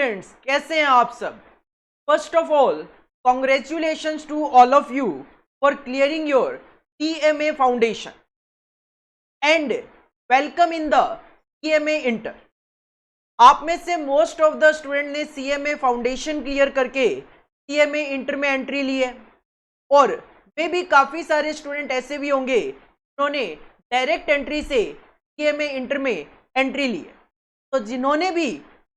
Students, कैसे हैं आप सब। First of all congratulations to all of you for clearing your CMA foundation and welcome in the CMA inter. आप में से मोस्ट ऑफ द स्टूडेंट ने CMA फाउंडेशन क्लियर करके CMA इंटर में एंट्री ली है, और वे भी काफ़ी सारे स्टूडेंट ऐसे भी होंगे जिन्होंने डायरेक्ट एंट्री से CMA इंटर में एंट्री ली है। तो जिन्होंने भी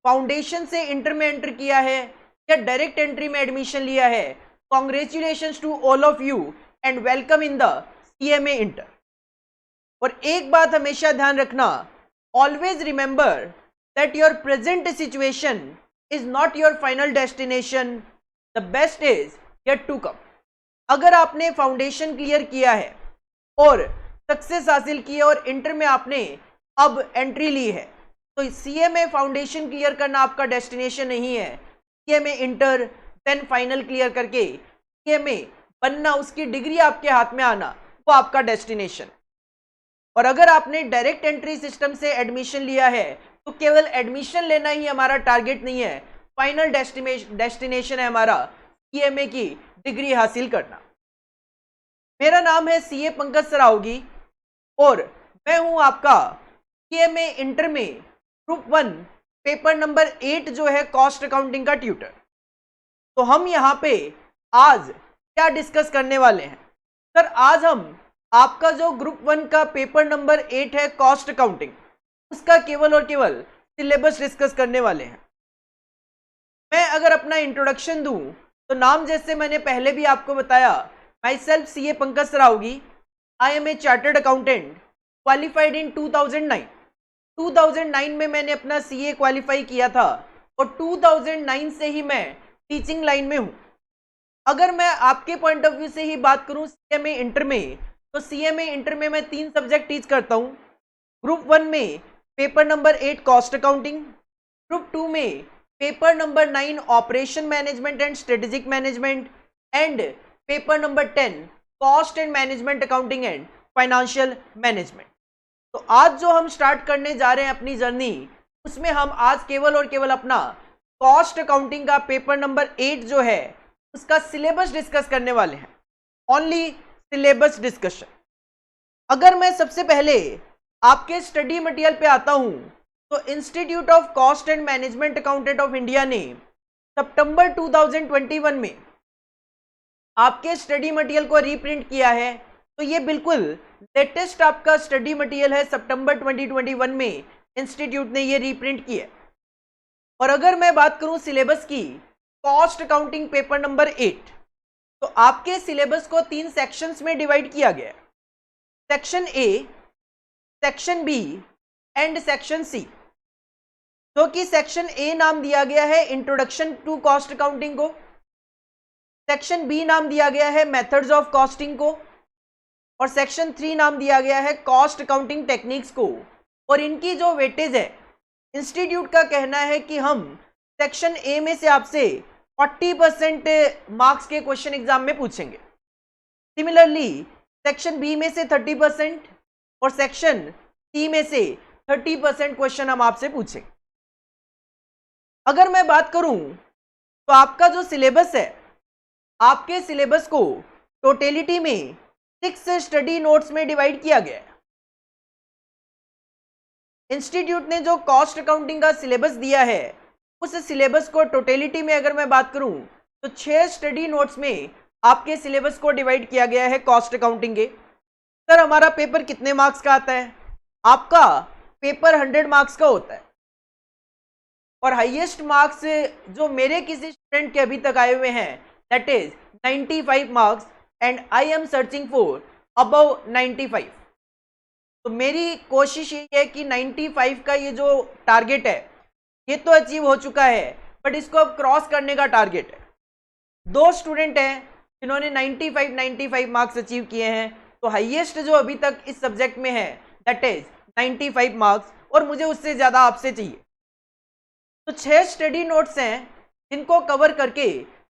फाउंडेशन से इंटर में एंटर किया है या डायरेक्ट एंट्री में एडमिशन लिया है, congratulations to all of you and welcome in the CMA inter. और एक बात हमेशा ध्यान रखना, always remember that your present situation is not your final destination, the best is yet to come. अगर आपने फाउंडेशन क्लियर किया है और सक्सेस हासिल की है और इंटर में आपने अब एंट्री ली है, तो CMA फाउंडेशन क्लियर करना आपका डेस्टिनेशन नहीं है। CMA inter then final clear करके CMA बनना, उसकी डिग्री आपके हाथ में आना, वो आपका डेस्टिनेशन। और अगर आपने डायरेक्ट एंट्री सिस्टम से एडमिशन लिया है तो केवल एडमिशन लेना ही हमारा टारगेट नहीं है, फाइनल डेस्टिनेशन है हमारा CMA की डिग्री हासिल करना। मेरा नाम है CA पंकज सरावगी और मैं हूं आपका CMA इंटर में ग्रुप 1 पेपर नंबर 8 जो है कॉस्ट अकाउंटिंग का ट्यूटर। तो हम यहाँ पे आज क्या डिस्कस करने वाले हैं सर? आज हम आपका जो ग्रुप 1 का पेपर नंबर 8 है कॉस्ट अकाउंटिंग, उसका केवल और केवल सिलेबस डिस्कस करने वाले हैं। मैं अगर अपना इंट्रोडक्शन दूं तो नाम जैसे मैंने पहले भी आपको बताया, myself CA Pankaj Sarawgi, I am a chartered accountant qualified in 2009 में मैंने अपना CA क्वालिफाई किया था और 2009 से ही मैं टीचिंग लाइन में हूँ। अगर मैं आपके पॉइंट ऑफ व्यू से ही बात करूँ CMA इंटर में, तो CMA इंटर में मैं 3 सब्जेक्ट टीच करता हूँ। ग्रुप 1 में paper number 8 cost accounting, group 2 में paper number 9 operation management and strategic management, and paper number 10 cost and management accounting and financial management. तो आज जो हम स्टार्ट करने जा रहे हैं अपनी जर्नी, उसमें हम आज केवल और केवल अपना कॉस्ट अकाउंटिंग का पेपर नंबर 8 जो है उसका सिलेबस डिस्कस करने वाले हैं। Only syllabus discussion. अगर मैं सबसे पहले आपके स्टडी मटेरियल पे आता हूं, तो institute of cost and management accountant of India ने सितंबर 2021 में आपके स्टडी मटेरियल को रीप्रिंट किया है। तो ये बिल्कुल लेटेस्ट आपका स्टडी मटेरियल है, सितंबर 2021 में इंस्टीट्यूट ने ये रीप्रिंट किया। और अगर मैं बात करूं सिलेबस की, कॉस्ट अकाउंटिंग पेपर नंबर 8, तो आपके सिलेबस को 3 सेक्शंस में डिवाइड किया गया है, section A, section B and section C। जो कि सेक्शन A नाम दिया गया है इंट्रोडक्शन टू कॉस्ट अकाउंटिंग को, सेक्शन B नाम दिया गया है मेथड्स ऑफ कॉस्टिंग को, और सेक्शन 3 नाम दिया गया है कॉस्ट अकाउंटिंग टेक्निक्स को। और इनकी जो वेटेज है, इंस्टीट्यूट का कहना है कि हम सेक्शन A में से आपसे 40% मार्क्स के क्वेश्चन एग्जाम में पूछेंगे। सिमिलरली सेक्शन B में से 30% और सेक्शन C में से 30% क्वेश्चन हम आपसे पूछेंगे। अगर मैं बात करूं तो आपका जो सिलेबस है, आपके सिलेबस को टोटलिटी में 6 स्टडी नोट्स में डिवाइड किया गया है। इंस्टीट्यूट ने जो कॉस्ट अकाउंटिंग का सिलेबस दिया है, उस सिलेबस को टोटलिटी में अगर मैं बात करूं तो 6 स्टडी नोट्स में आपके सिलेबस को डिवाइड किया गया है कॉस्ट अकाउंटिंग के। सर हमारा पेपर कितने मार्क्स का आता है? आपका पेपर 100 मार्क्स का होता है, और हाईएस्ट मार्क्स जो मेरे किसी स्टूडेंट के अभी तक आए हुए हैं, that is 95 marks, and I am searching for above 95। तो मेरी कोशिश ये है कि 95 का ये जो टारगेट है, ये तो अचीव हो चुका है, बट इसको अब क्रॉस करने का टारगेट है। 2 स्टूडेंट हैं जिन्होंने 95 मार्क्स अचीव किए हैं, तो हाईएस्ट जो अभी तक इस सब्जेक्ट में है दैट इज 95 मार्क्स, और मुझे उससे ज़्यादा आपसे चाहिए। तो 6 स्टडी नोट्स हैं जिनको कवर करके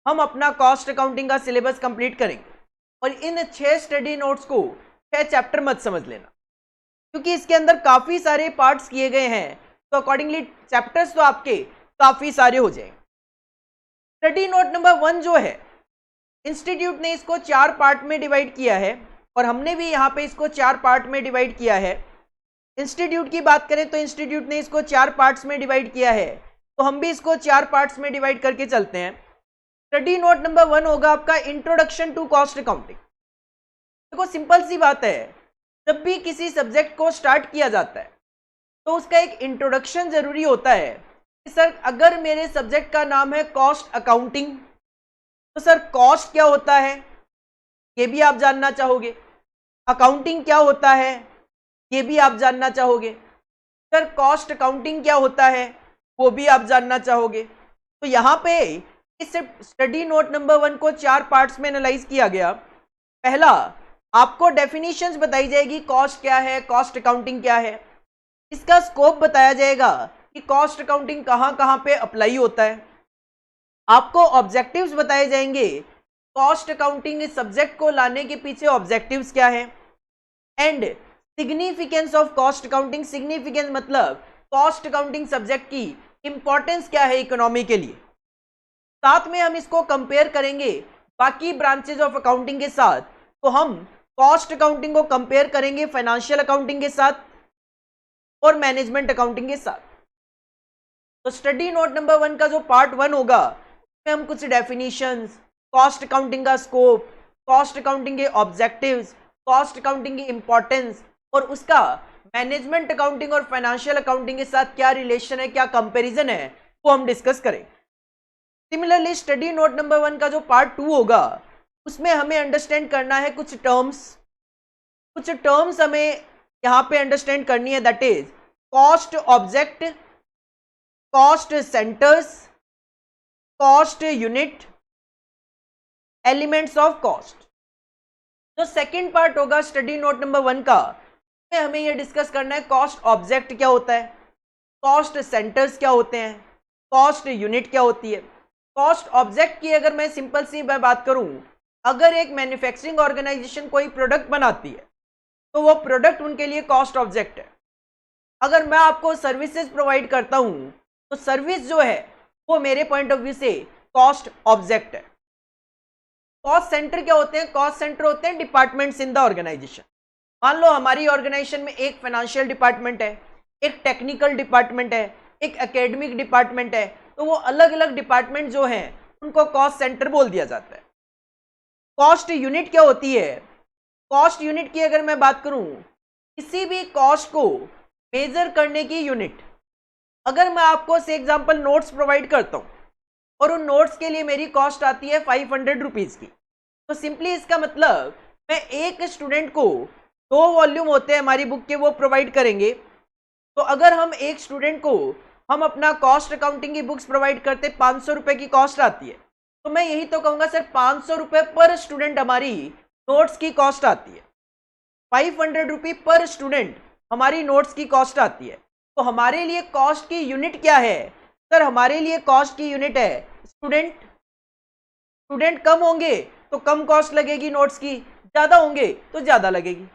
हम अपना कॉस्ट अकाउंटिंग का सिलेबस कंप्लीट करेंगे। और इन 6 स्टडी नोट्स को 6 चैप्टर मत समझ लेना, क्योंकि इसके अंदर काफ़ी सारे पार्ट्स किए गए हैं। तो अकॉर्डिंगली चैप्टर्स तो आपके काफी सारे हो जाएंगे। स्टडी नोट नंबर 1 जो है, इंस्टीट्यूट ने इसको 4 पार्ट में डिवाइड किया है और हमने भी यहाँ पे इसको 4 पार्ट में डिवाइड किया है। इंस्टीट्यूट की बात करें तो इंस्टीट्यूट ने इसको 4 पार्ट्स में डिवाइड किया है, तो हम भी इसको 4 पार्ट्स में डिवाइड करके चलते हैं। स्टडी नोट नंबर 1 होगा आपका इंट्रोडक्शन टू कॉस्ट अकाउंटिंग। देखो सिंपल सी बात है, जब भी किसी सब्जेक्ट को स्टार्ट किया जाता है तो उसका एक इंट्रोडक्शन जरूरी होता है कि सर अगर मेरे सब्जेक्ट का नाम है कॉस्ट अकाउंटिंग तो सर कॉस्ट क्या होता है ये भी आप जानना चाहोगे, अकाउंटिंग क्या होता है ये भी आप जानना चाहोगे, सर कॉस्ट अकाउंटिंग क्या होता है वो भी आप जानना चाहोगे। तो यहाँ पे इस स्टडी नोट नंबर 1 को 4 पार्ट्स में एनालाइज किया गया। पहला, आपको डेफिनेशंस बताई जाएगी, कॉस्ट क्या है, कॉस्ट अकाउंटिंग क्या है, इसका स्कोप बताया जाएगा कि कॉस्ट अकाउंटिंग कहाँ कहाँ पे अप्लाई होता है। आपको ऑब्जेक्टिव्स बताए जाएंगे, कॉस्ट अकाउंटिंग इस सब्जेक्ट को लाने के पीछे ऑब्जेक्टिव्स क्या है, and significance of cost accounting. Significance मतलब कॉस्ट अकाउंटिंग सब्जेक्ट की इंपॉर्टेंस क्या है इकोनॉमी के लिए। साथ में हम इसको कंपेयर करेंगे बाकी ब्रांचेज ऑफ अकाउंटिंग के साथ, तो हम कॉस्ट अकाउंटिंग को कंपेयर करेंगे फाइनेंशियल अकाउंटिंग के साथ और मैनेजमेंट अकाउंटिंग के साथ। तो स्टडी नोट नंबर 1 का जो पार्ट 1 होगा उसमें हम कुछ डेफिनेशंस, कॉस्ट अकाउंटिंग का स्कोप, कॉस्ट अकाउंटिंग के ऑब्जेक्टिव्स, कॉस्ट अकाउंटिंग की इंपॉर्टेंस और उसका मैनेजमेंट अकाउंटिंग और फाइनेंशियल अकाउंटिंग के साथ क्या रिलेशन है, क्या कंपैरिजन है, वो हम डिस्कस करें। सिमिलरली स्टडी नोट नंबर 1 का जो पार्ट 2 होगा उसमें हमें अंडरस्टैंड करना है कुछ टर्म्स हमें यहाँ पे अंडरस्टैंड करनी है, that is cost object, cost centres, cost unit, elements of cost. जो सेकंड पार्ट होगा स्टडी नोट नंबर 1 का, उसमें हमें यह डिस्कस करना है कॉस्ट ऑब्जेक्ट क्या होता है, कॉस्ट सेंटर्स क्या होते हैं, कॉस्ट यूनिट क्या होती है। कॉस्ट ऑब्जेक्ट की अगर मैं सिंपल सी बात करूं, अगर एक मैन्युफैक्चरिंग ऑर्गेनाइजेशन कोई प्रोडक्ट बनाती है तो वो प्रोडक्ट उनके लिए कॉस्ट ऑब्जेक्ट है। अगर मैं आपको सर्विसेज प्रोवाइड करता हूं तो सर्विस जो है वो मेरे पॉइंट ऑफ व्यू से कॉस्ट ऑब्जेक्ट है। कॉस्ट सेंटर क्या होते हैं, कॉस्ट सेंटर होते हैं डिपार्टमेंट्स इन द ऑर्गेनाइजेशन। मान लो हमारी ऑर्गेनाइजेशन में एक फाइनेंशियल डिपार्टमेंट है, एक टेक्निकल डिपार्टमेंट है, एक एकेडमिक डिपार्टमेंट है, तो वो अलग अलग डिपार्टमेंट जो हैं उनको कॉस्ट सेंटर बोल दिया जाता है। कॉस्ट यूनिट क्या होती है, कॉस्ट यूनिट की अगर मैं बात करूं, किसी भी कॉस्ट को मेजर करने की यूनिट। अगर मैं आपको से एग्जांपल नोट्स प्रोवाइड करता हूं और उन नोट्स के लिए मेरी कॉस्ट आती है 500 रुपीज़ की, तो सिंपली इसका मतलब मैं एक स्टूडेंट को 2 वॉल्यूम होते हैं हमारी बुक के वो प्रोवाइड करेंगे। तो अगर हम एक स्टूडेंट को हम अपना कॉस्ट अकाउंटिंग की बुक्स प्रोवाइड करते 500 रुपये की कॉस्ट आती है, तो मैं यही तो कहूँगा सर 500 रुपये पर स्टूडेंट हमारी नोट्स की कॉस्ट आती है, 500 रुपये पर स्टूडेंट हमारी नोट्स की कॉस्ट आती है। तो हमारे लिए कॉस्ट की यूनिट क्या है सर, हमारे लिए कॉस्ट की यूनिट है स्टूडेंट। स्टूडेंट कम होंगे तो कम कॉस्ट लगेगी नोट्स की, ज़्यादा होंगे तो ज़्यादा लगेगी।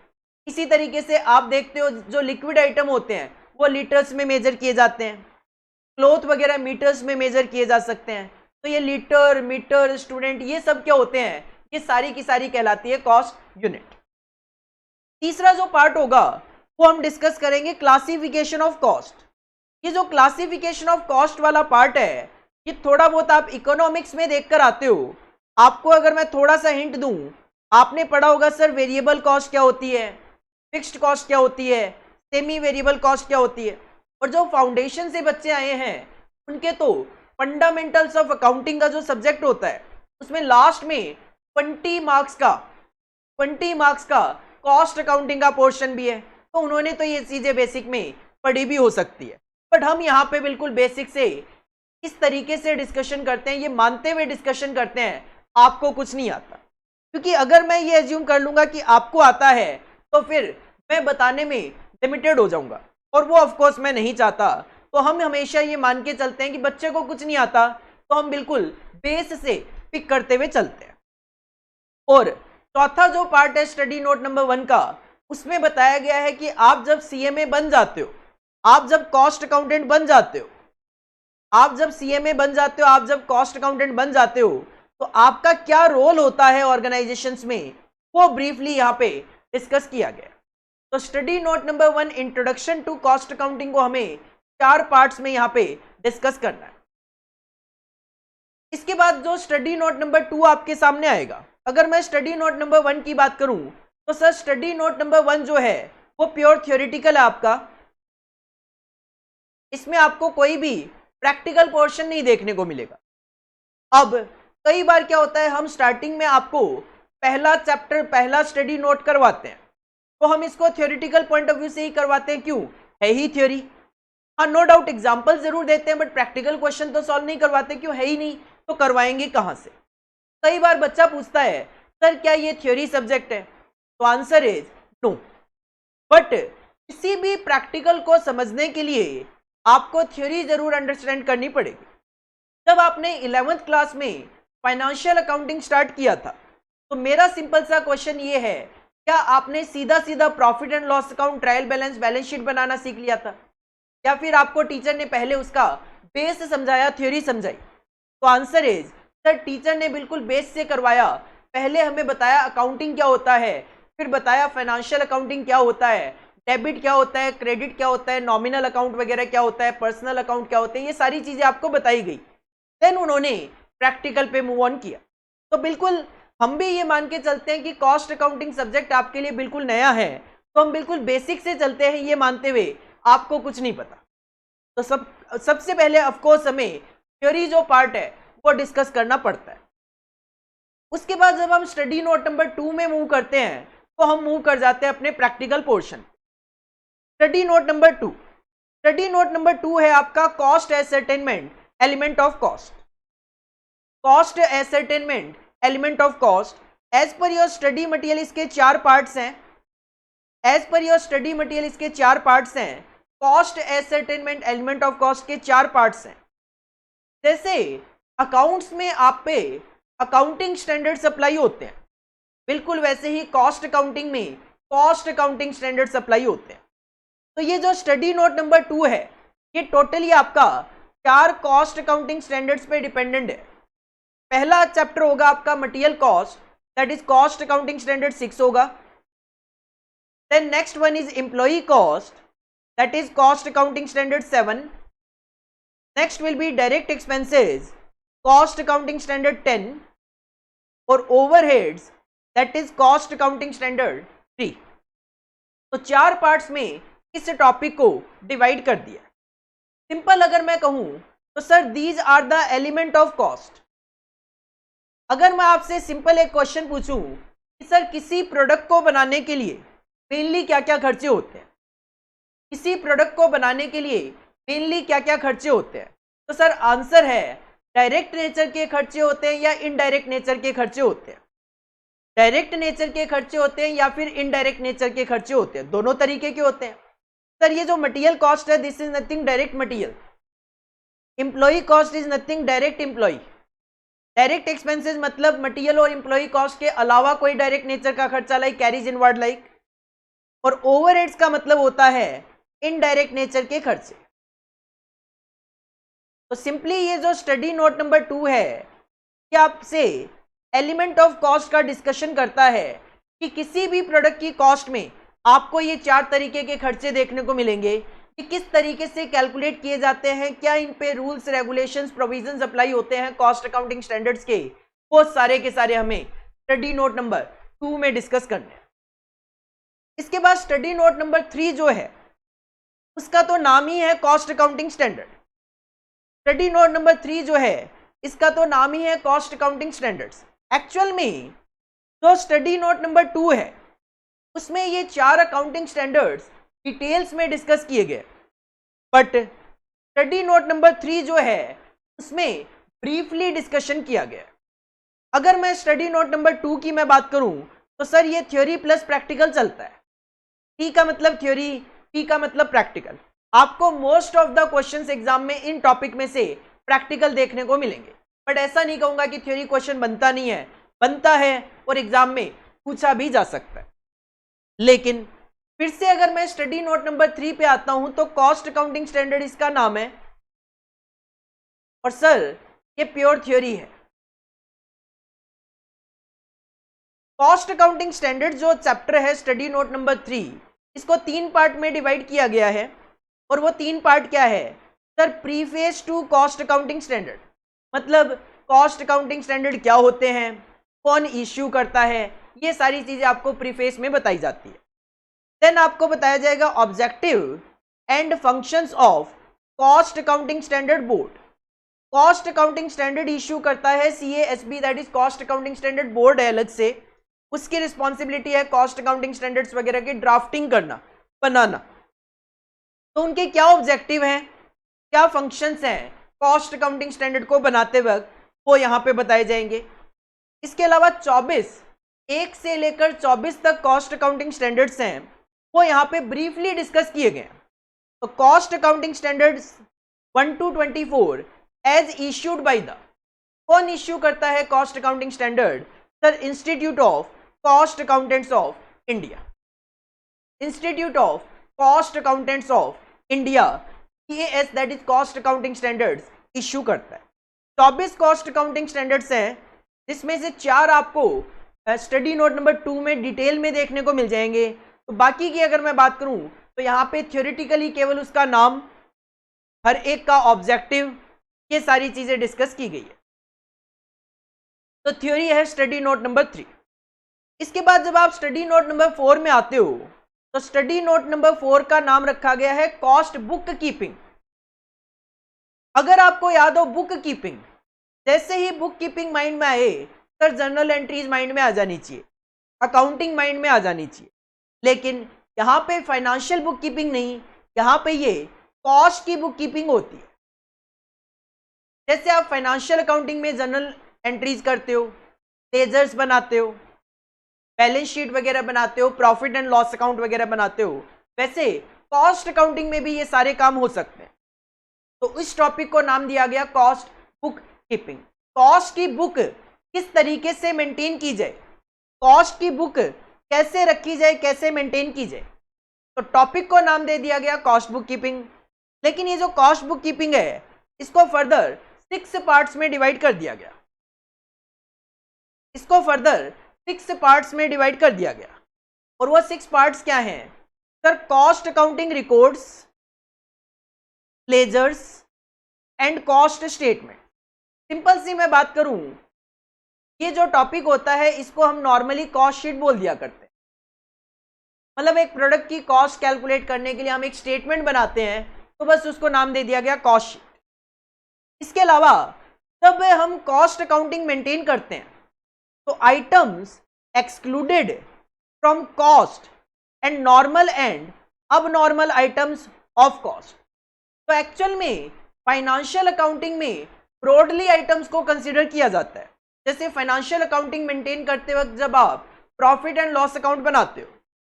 इसी तरीके से आप देखते हो जो लिक्विड आइटम होते हैं वो लीटर्स में मेजर किए जाते हैं, क्लोथ वगैरह मीटर्स में मेजर किए जा सकते हैं। तो ये लीटर, मीटर, स्टूडेंट, ये सब क्या होते हैं, ये सारी की सारी कहलाती है कॉस्ट यूनिट। तीसरा जो पार्ट होगा वो हम डिस्कस करेंगे क्लासिफिकेशन ऑफ कॉस्ट। ये जो क्लासिफिकेशन ऑफ कॉस्ट वाला पार्ट है ये थोड़ा बहुत आप इकोनॉमिक्स में देखकर आते हो। आपको अगर मैं थोड़ा सा हिंट दूं, आपने पढ़ा होगा सर वेरिएबल कॉस्ट क्या होती है, फिक्स्ड कॉस्ट क्या होती है, सेमी वेरिएबल कॉस्ट क्या होती है। और जो फाउंडेशन से बच्चे आए हैं उनके तो फंडामेंटल्स ऑफ अकाउंटिंग का जो सब्जेक्ट होता है उसमें लास्ट में 20 मार्क्स का कॉस्ट अकाउंटिंग का पोर्शन भी है, तो उन्होंने तो ये चीजें बेसिक में पढ़ी भी हो सकती है। बट हम यहाँ पे बिल्कुल बेसिक से इस तरीके से डिस्कशन करते हैं, ये मानते हुए डिस्कशन करते हैं आपको कुछ नहीं आता। क्योंकि अगर मैं ये एज्यूम कर लूंगा कि आपको आता है तो फिर मैं बताने में लिमिटेड हो जाऊंगा, और वो ऑफकोर्स मैं नहीं चाहता। तो हम हमेशा ये मान के चलते हैं कि बच्चे को कुछ नहीं आता, तो हम बिल्कुल बेस से पिक करते हुए चलते हैं। और चौथा जो पार्ट है स्टडी नोट नंबर 1 का, उसमें बताया गया है कि आप जब CMA बन जाते हो, आप जब कॉस्ट अकाउंटेंट बन जाते हो, आप जब सीएमए बन जाते हो, आप जब कॉस्ट अकाउंटेंट बन जाते हो, तो आपका क्या रोल होता है ऑर्गेनाइजेशंस में, वो ब्रीफली यहाँ पे डिस्कस किया गया। तो study note number 1 introduction to cost accounting को हमें 4 पार्ट्स में यहाँ पे डिस्कस करना है। इसके बाद जो स्टडी नोट नंबर 2 आपके सामने आएगा, अगर मैं स्टडी नोट नंबर 1 की बात करूं तो सर स्टडी नोट नंबर 1 जो है वो प्योर थ्योरेटिकल है आपका। इसमें आपको कोई भी प्रैक्टिकल पोर्शन नहीं देखने को मिलेगा। अब कई बार क्या होता है, हम स्टार्टिंग में आपको पहला चैप्टर, पहला स्टडी नोट करवाते हैं, तो हम इसको थ्योरेटिकल पॉइंट ऑफ व्यू से ही करवाते हैं, क्यों, है ही थ्योरी। हाँ, नो डाउट एग्जाम्पल जरूर देते हैं, बट प्रैक्टिकल क्वेश्चन तो सॉल्व नहीं करवाते, क्यों, है ही नहीं, तो करवाएंगे कहां से। कई बार बच्चा पूछता है सर क्या ये थ्योरी सब्जेक्ट है, तो आंसर इज नो। बट किसी भी प्रैक्टिकल को समझने के लिए आपको थ्योरी जरूर अंडरस्टैंड करनी पड़ेगी। जब आपने 11th क्लास में फाइनेंशियल अकाउंटिंग स्टार्ट किया था, तो मेरा सिंपल सा क्वेश्चन ये है, क्या आपने सीधा सीधा profit and loss account, trial balance, balance sheet बनाना सीख लिया था, या फिर आपको टीचर ने पहले उसका बेस समझाया, थ्योरी समझाई? तो आंसर इज सर टीचर ने बिल्कुल बेस से करवाया। पहले हमें बताया अकाउंटिंग क्या होता है, फिर बताया फाइनेंशियल अकाउंटिंग क्या होता है, डेबिट क्या होता है, क्रेडिट क्या होता है, नॉमिनल अकाउंट वगैरह क्या होता है, पर्सनल अकाउंट क्या होते हैं, ये सारी चीजें आपको बताई गई। देन उन्होंने प्रैक्टिकल पे मूव ऑन किया। तो बिल्कुल हम भी ये मान के चलते हैं कि कॉस्ट अकाउंटिंग सब्जेक्ट आपके लिए बिल्कुल नया है, तो हम बिल्कुल बेसिक से चलते हैं, ये मानते हुए आपको कुछ नहीं पता। तो सबसे पहले ऑफकोर्स हमें थ्योरी जो पार्ट है वो डिस्कस करना पड़ता है। उसके बाद जब हम स्टडी नोट नंबर 2 में मूव करते हैं, तो हम मूव कर जाते हैं अपने practical portion. Study note number 2, study note number 2 है आपका cost ascertainment, element of cost. Cost ascertainment, element of cost, as per your study material इसके 4 पार्ट्स हैं। As per your study material इसके 4 पार्ट्स हैं। Cost ascertainment, element of cost के 4 parts हैं। जैसे accounts में आप पे अकाउंटिंग स्टैंडर्ड्स अप्लाई होते हैं, बिल्कुल वैसे ही कॉस्ट अकाउंटिंग में कॉस्ट अकाउंटिंग स्टैंडर्ड्स अप्लाई होते हैं। तो ये जो स्टडी नोट नंबर 2 है, ये टोटली आपका 4 कॉस्ट अकाउंटिंग स्टैंडर्ड्स पे डिपेंडेंट है। पहला चैप्टर होगा आपका material cost, that is cost accounting standard 6 होगा। Then next one is employee cost, that is cost accounting standard 7। Next will be direct expenses, cost accounting standard 10, और overheads, that is cost accounting standard 3। तो 4 parts में इस topic को divide कर दिया। Simple अगर मैं कहूं तो sir these are the element of cost. अगर मैं आपसे सिंपल एक क्वेश्चन पूछूं कि सर किसी प्रोडक्ट को बनाने के लिए मेनली क्या क्या खर्चे होते हैं, किसी प्रोडक्ट को बनाने के लिए मेनली क्या क्या खर्चे होते हैं, तो सर आंसर है डायरेक्ट नेचर के खर्चे होते हैं या इनडायरेक्ट नेचर के खर्चे होते हैं। डायरेक्ट नेचर के खर्चे होते हैं या फिर इनडायरेक्ट नेचर के खर्चे होते हैं, दोनों तरीके के होते हैं। सर ये जो मटेरियल कॉस्ट है, this is nothing direct material. Employee cost is nothing direct employee. Direct expenses मतलब मटेरियल और एम्प्लॉई कॉस्ट के अलावा कोई डायरेक्ट नेचर का खर्चा, लाइक कैरीज इनवर्ड लाइक। और ओवरहेड्स का मतलब होता है इनडायरेक्ट नेचर के खर्चे। तो सिंपली ये जो स्टडी नोट नंबर 2 है, ये आपसे एलिमेंट ऑफ कॉस्ट का डिस्कशन करता है कि किसी भी प्रोडक्ट की कॉस्ट में आपको ये 4 तरीके के खर्चे देखने को मिलेंगे कि किस तरीके से कैलकुलेट किए जाते हैं, क्या इन पे रूल्स, रेगुलेशंस, प्रोविजंस अप्लाई होते हैं कॉस्ट अकाउंटिंग स्टैंडर्ड्स के, वो सारे के सारे हमें स्टडी नोट नंबर 2 में डिस्कस करने हैं। इसके बाद स्टडी नोट नंबर 3 जो है, उसका तो नाम ही है cost accounting standard. Study note number 3 जो है, इसका तो नाम ही है कॉस्ट अकाउंटिंग स्टैंडर्ड्स। एक्चुअल में जो स्टडी नोट नंबर 2 है, उसमें ये 4 अकाउंटिंग स्टैंडर्ड्स डिटेल्स में डिस्कस किए गए, बट स्टडी नोट नंबर 3 जो है उसमें ब्रीफली डिस्कशन किया गया। अगर मैं स्टडी नोट नंबर 2 की मैं बात करूं तो सर ये थ्योरी प्लस प्रैक्टिकल चलता है। टी का मतलब थ्योरी, पी का मतलब प्रैक्टिकल। आपको most of the questions exam में इन टॉपिक में से प्रैक्टिकल देखने को मिलेंगे, बट ऐसा नहीं कहूंगा कि थ्योरी क्वेश्चन बनता नहीं है, बनता है और एग्जाम में पूछा भी जा सकता है। लेकिन फिर से अगर मैं स्टडी नोट नंबर 3 पे आता हूं तो कॉस्ट अकाउंटिंग स्टैंडर्ड इसका नाम है। और सर ये प्योर थ्योरी है। कॉस्ट अकाउंटिंग स्टैंडर्ड जो चैप्टर है स्टडी नोट नंबर 3, इसको 3 पार्ट में डिवाइड किया गया है। और वो 3 पार्ट क्या है sir? Preface to cost accounting standard, मतलब कॉस्ट अकाउंटिंग स्टैंडर्ड क्या होते हैं, कौन इश्यू करता है, ये सारी चीजें आपको प्रीफेस में बताई जाती है। देन आपको बताया जाएगा objective and functions of cost accounting standard board. Cost accounting standard issue करता है CASB, that is cost accounting standard board है अलग से, उसकी रिस्पॉन्सिबिलिटी है कॉस्ट अकाउंटिंग स्टैंडर्ड्स वगैरह की ड्राफ्टिंग करना, बनाना। तो उनके क्या ऑब्जेक्टिव हैं, क्या फंक्शंस हैं कॉस्ट अकाउंटिंग स्टैंडर्ड को बनाते वक्त, वो यहाँ पे बताए जाएंगे। इसके अलावा 1 से लेकर 24 तक कॉस्ट अकाउंटिंग स्टैंडर्ड्स हैं, वो यहाँ पे ब्रीफली डिस्कस किए गए। तो cost accounting standards 1 to 24 as issued by the, कौन इश्यू करता है cost accounting standard? Sir institute of cost accountants of India. Institute of cost accountants of India, CAS that is cost accounting standards issue करता है। 24 cost accounting standards हैं, जिसमें से 4 आपको study note number 2 में डिटेल में देखने को मिल जाएंगे। तो बाकी की अगर मैं बात करूं तो यहाँ पे थ्योरेटिकली केवल उसका नाम, हर एक का ऑब्जेक्टिव, ये सारी चीजें डिस्कस की गई है। तो थ्योरी है स्टडी नोट नंबर 3। इसके बाद जब आप स्टडी नोट नंबर 4 में आते हो तो स्टडी नोट नंबर 4 का नाम रखा गया है कॉस्ट बुक कीपिंग। अगर आपको याद हो बुक कीपिंग, जैसे ही बुक कीपिंग माइंड में आए सर जर्नल एंट्रीज माइंड में आ जानी चाहिए, अकाउंटिंग माइंड में आ जानी चाहिए। लेकिन यहाँ पे फाइनेंशियल बुक कीपिंग नहीं, यहाँ पे ये कॉस्ट की बुक कीपिंग होती है। जैसे आप फाइनेंशियल अकाउंटिंग में जर्नल एंट्रीज करते हो, लेजर्स बनाते हो, बैलेंस शीट वगैरह बनाते हो, प्रॉफिट एंड लॉस अकाउंट वगैरह बनाते हो, वैसे कॉस्ट अकाउंटिंग में भी ये सारे काम हो सकते हैं। तो इस टॉपिक को नाम दिया गया कॉस्ट बुक कीपिंग। कॉस्ट की बुक किस तरीके से मेंटेन की जाए, कॉस्ट की बुक कैसे रखी जाए, कैसे मेंटेन की जाए, तो टॉपिक को नाम दे दिया गया कॉस्ट बुक कीपिंग। लेकिन ये जो कॉस्ट बुक कीपिंग है, इसको फर्दर 6 पार्ट्स में डिवाइड कर दिया गया। इसको फर्दर 6 पार्ट्स में डिवाइड कर दिया गया। और वो 6 पार्ट्स क्या हैं sir? Cost accounting records, ledgers and cost statement. Simple सी मैं बात करूं, ये जो टॉपिक होता है इसको हम नॉर्मली कॉस्ट शीट बोल दिया करते हैं। मतलब एक प्रोडक्ट की कॉस्ट कैलकुलेट करने के लिए हम एक स्टेटमेंट बनाते हैं, तो बस उसको नाम दे दिया गया कॉस्ट शीट। इसके अलावा जब हम कॉस्ट अकाउंटिंग मेंटेन करते हैं तो items excluded from cost and normal and अब नॉर्मल आइटम्स ऑफ कॉस्ट। तो एक्चुअल में फाइनेंशियल अकाउंटिंग में ब्रॉडली आइटम्स को कंसिडर किया जाता है। जैसे फाइनेंशियल अकाउंटिंग मेंटेन करते वक्त जब आप प्रॉफिट एंड लॉस अकाउंट बनाते हो,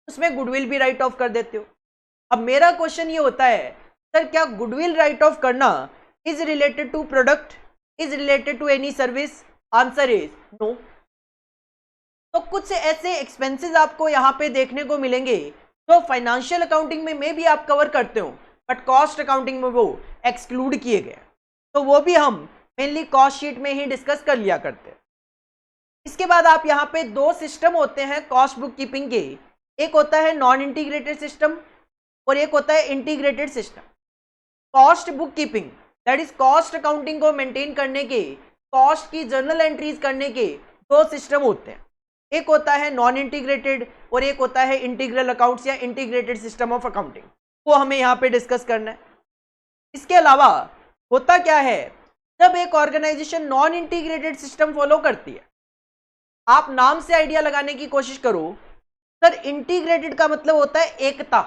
उसमें गुडविल भी राइट ऑफ कर देते हो। अब मेरा क्वेश्चन ये होता है सर, क्या गुडविल राइट ऑफ करना is related to product, is related to any service? Answer is no. तो कुछ ऐसे एक्सपेंसेस आपको यहाँ पे देखने को मिलेंगे जो फाइनेंशियल अकाउंटिंग में भी आप कवर करते हो, बट कॉस्ट अकाउंटिंग में वो एक्सक्लूड किए गए। तो वो भी हम मेनली कॉस्ट शीट में ही डिस्कस कर लिया करते हैं। इसके बाद आप यहाँ पे 2 सिस्टम होते हैं कॉस्ट बुक कीपिंग के, एक होता है नॉन इंटीग्रेटेड सिस्टम और एक होता है integrated system. Cost book keeping that is cost accounting को मेंटेन करने के, कॉस्ट की जर्नल एंट्रीज करने के 2 सिस्टम होते हैं। एक होता है नॉन इंटीग्रेटेड और एक होता है इंटीग्रल अकाउंट्स या इंटीग्रेटेड सिस्टम ऑफ अकाउंटिंग, वो हमें यहाँ पे डिस्कस करना है। इसके अलावा होता क्या है, जब एक organization non integrated system follow करती है, आप नाम से आइडिया लगाने की कोशिश करो। सर इंटीग्रेटेड का मतलब होता है एकता,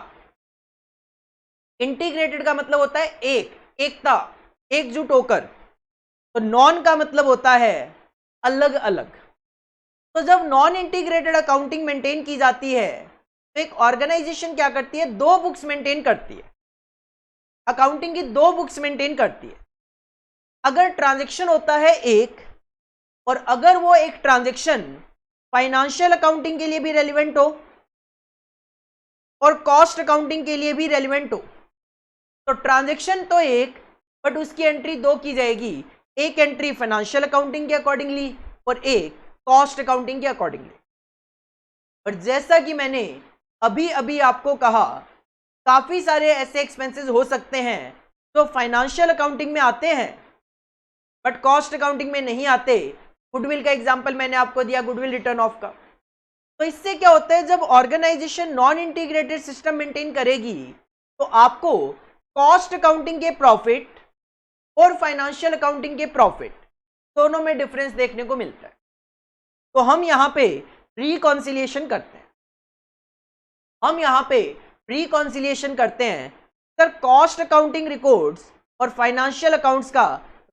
इंटीग्रेटेड का मतलब होता है एकता, एकजुट होकर। तो नॉन का मतलब होता है अलग अलग। तो जब नॉन इंटीग्रेटेड अकाउंटिंग मेंटेन की जाती है तो एक ऑर्गेनाइजेशन क्या करती है, 2 बुक्स मेंटेन करती है, अकाउंटिंग की 2 बुक्स मेंटेन करती है। अगर ट्रांजैक्शन होता है एक, और अगर वो एक ट्रांजैक्शन फाइनेंशियल अकाउंटिंग के लिए भी रेलिवेंट हो और कॉस्ट अकाउंटिंग के लिए भी रेलिवेंट हो, तो ट्रांजैक्शन तो एक बट उसकी एंट्री 2 की जाएगी, एक एंट्री फाइनेंशियल अकाउंटिंग के अकॉर्डिंगली और एक कॉस्ट अकाउंटिंग के अकॉर्डिंगली। और जैसा कि मैंने अभी अभी आपको कहा, काफी सारे ऐसे एक्सपेंसेस हो सकते हैं जो फाइनेंशियल अकाउंटिंग में आते हैं बट कॉस्ट अकाउंटिंग में नहीं आते। गुडविल का एग्जांपल मैंने आपको दिया, गुडविल रिटर्न ऑफ का। तो इससे क्या होता है, जब organization non integrated system maintain करेगी तो आपको कॉस्ट अकाउंटिंग के प्रॉफिट और फाइनेंशियल अकाउंटिंग के प्रॉफिट दोनों में डिफरेंस देखने को मिलता है। तो हम यहां पे रिकॉन्सिलिएशन करते हैं। सर कॉस्ट अकाउंटिंग रिकॉर्ड्स और फाइनेंशियल अकाउंट्स का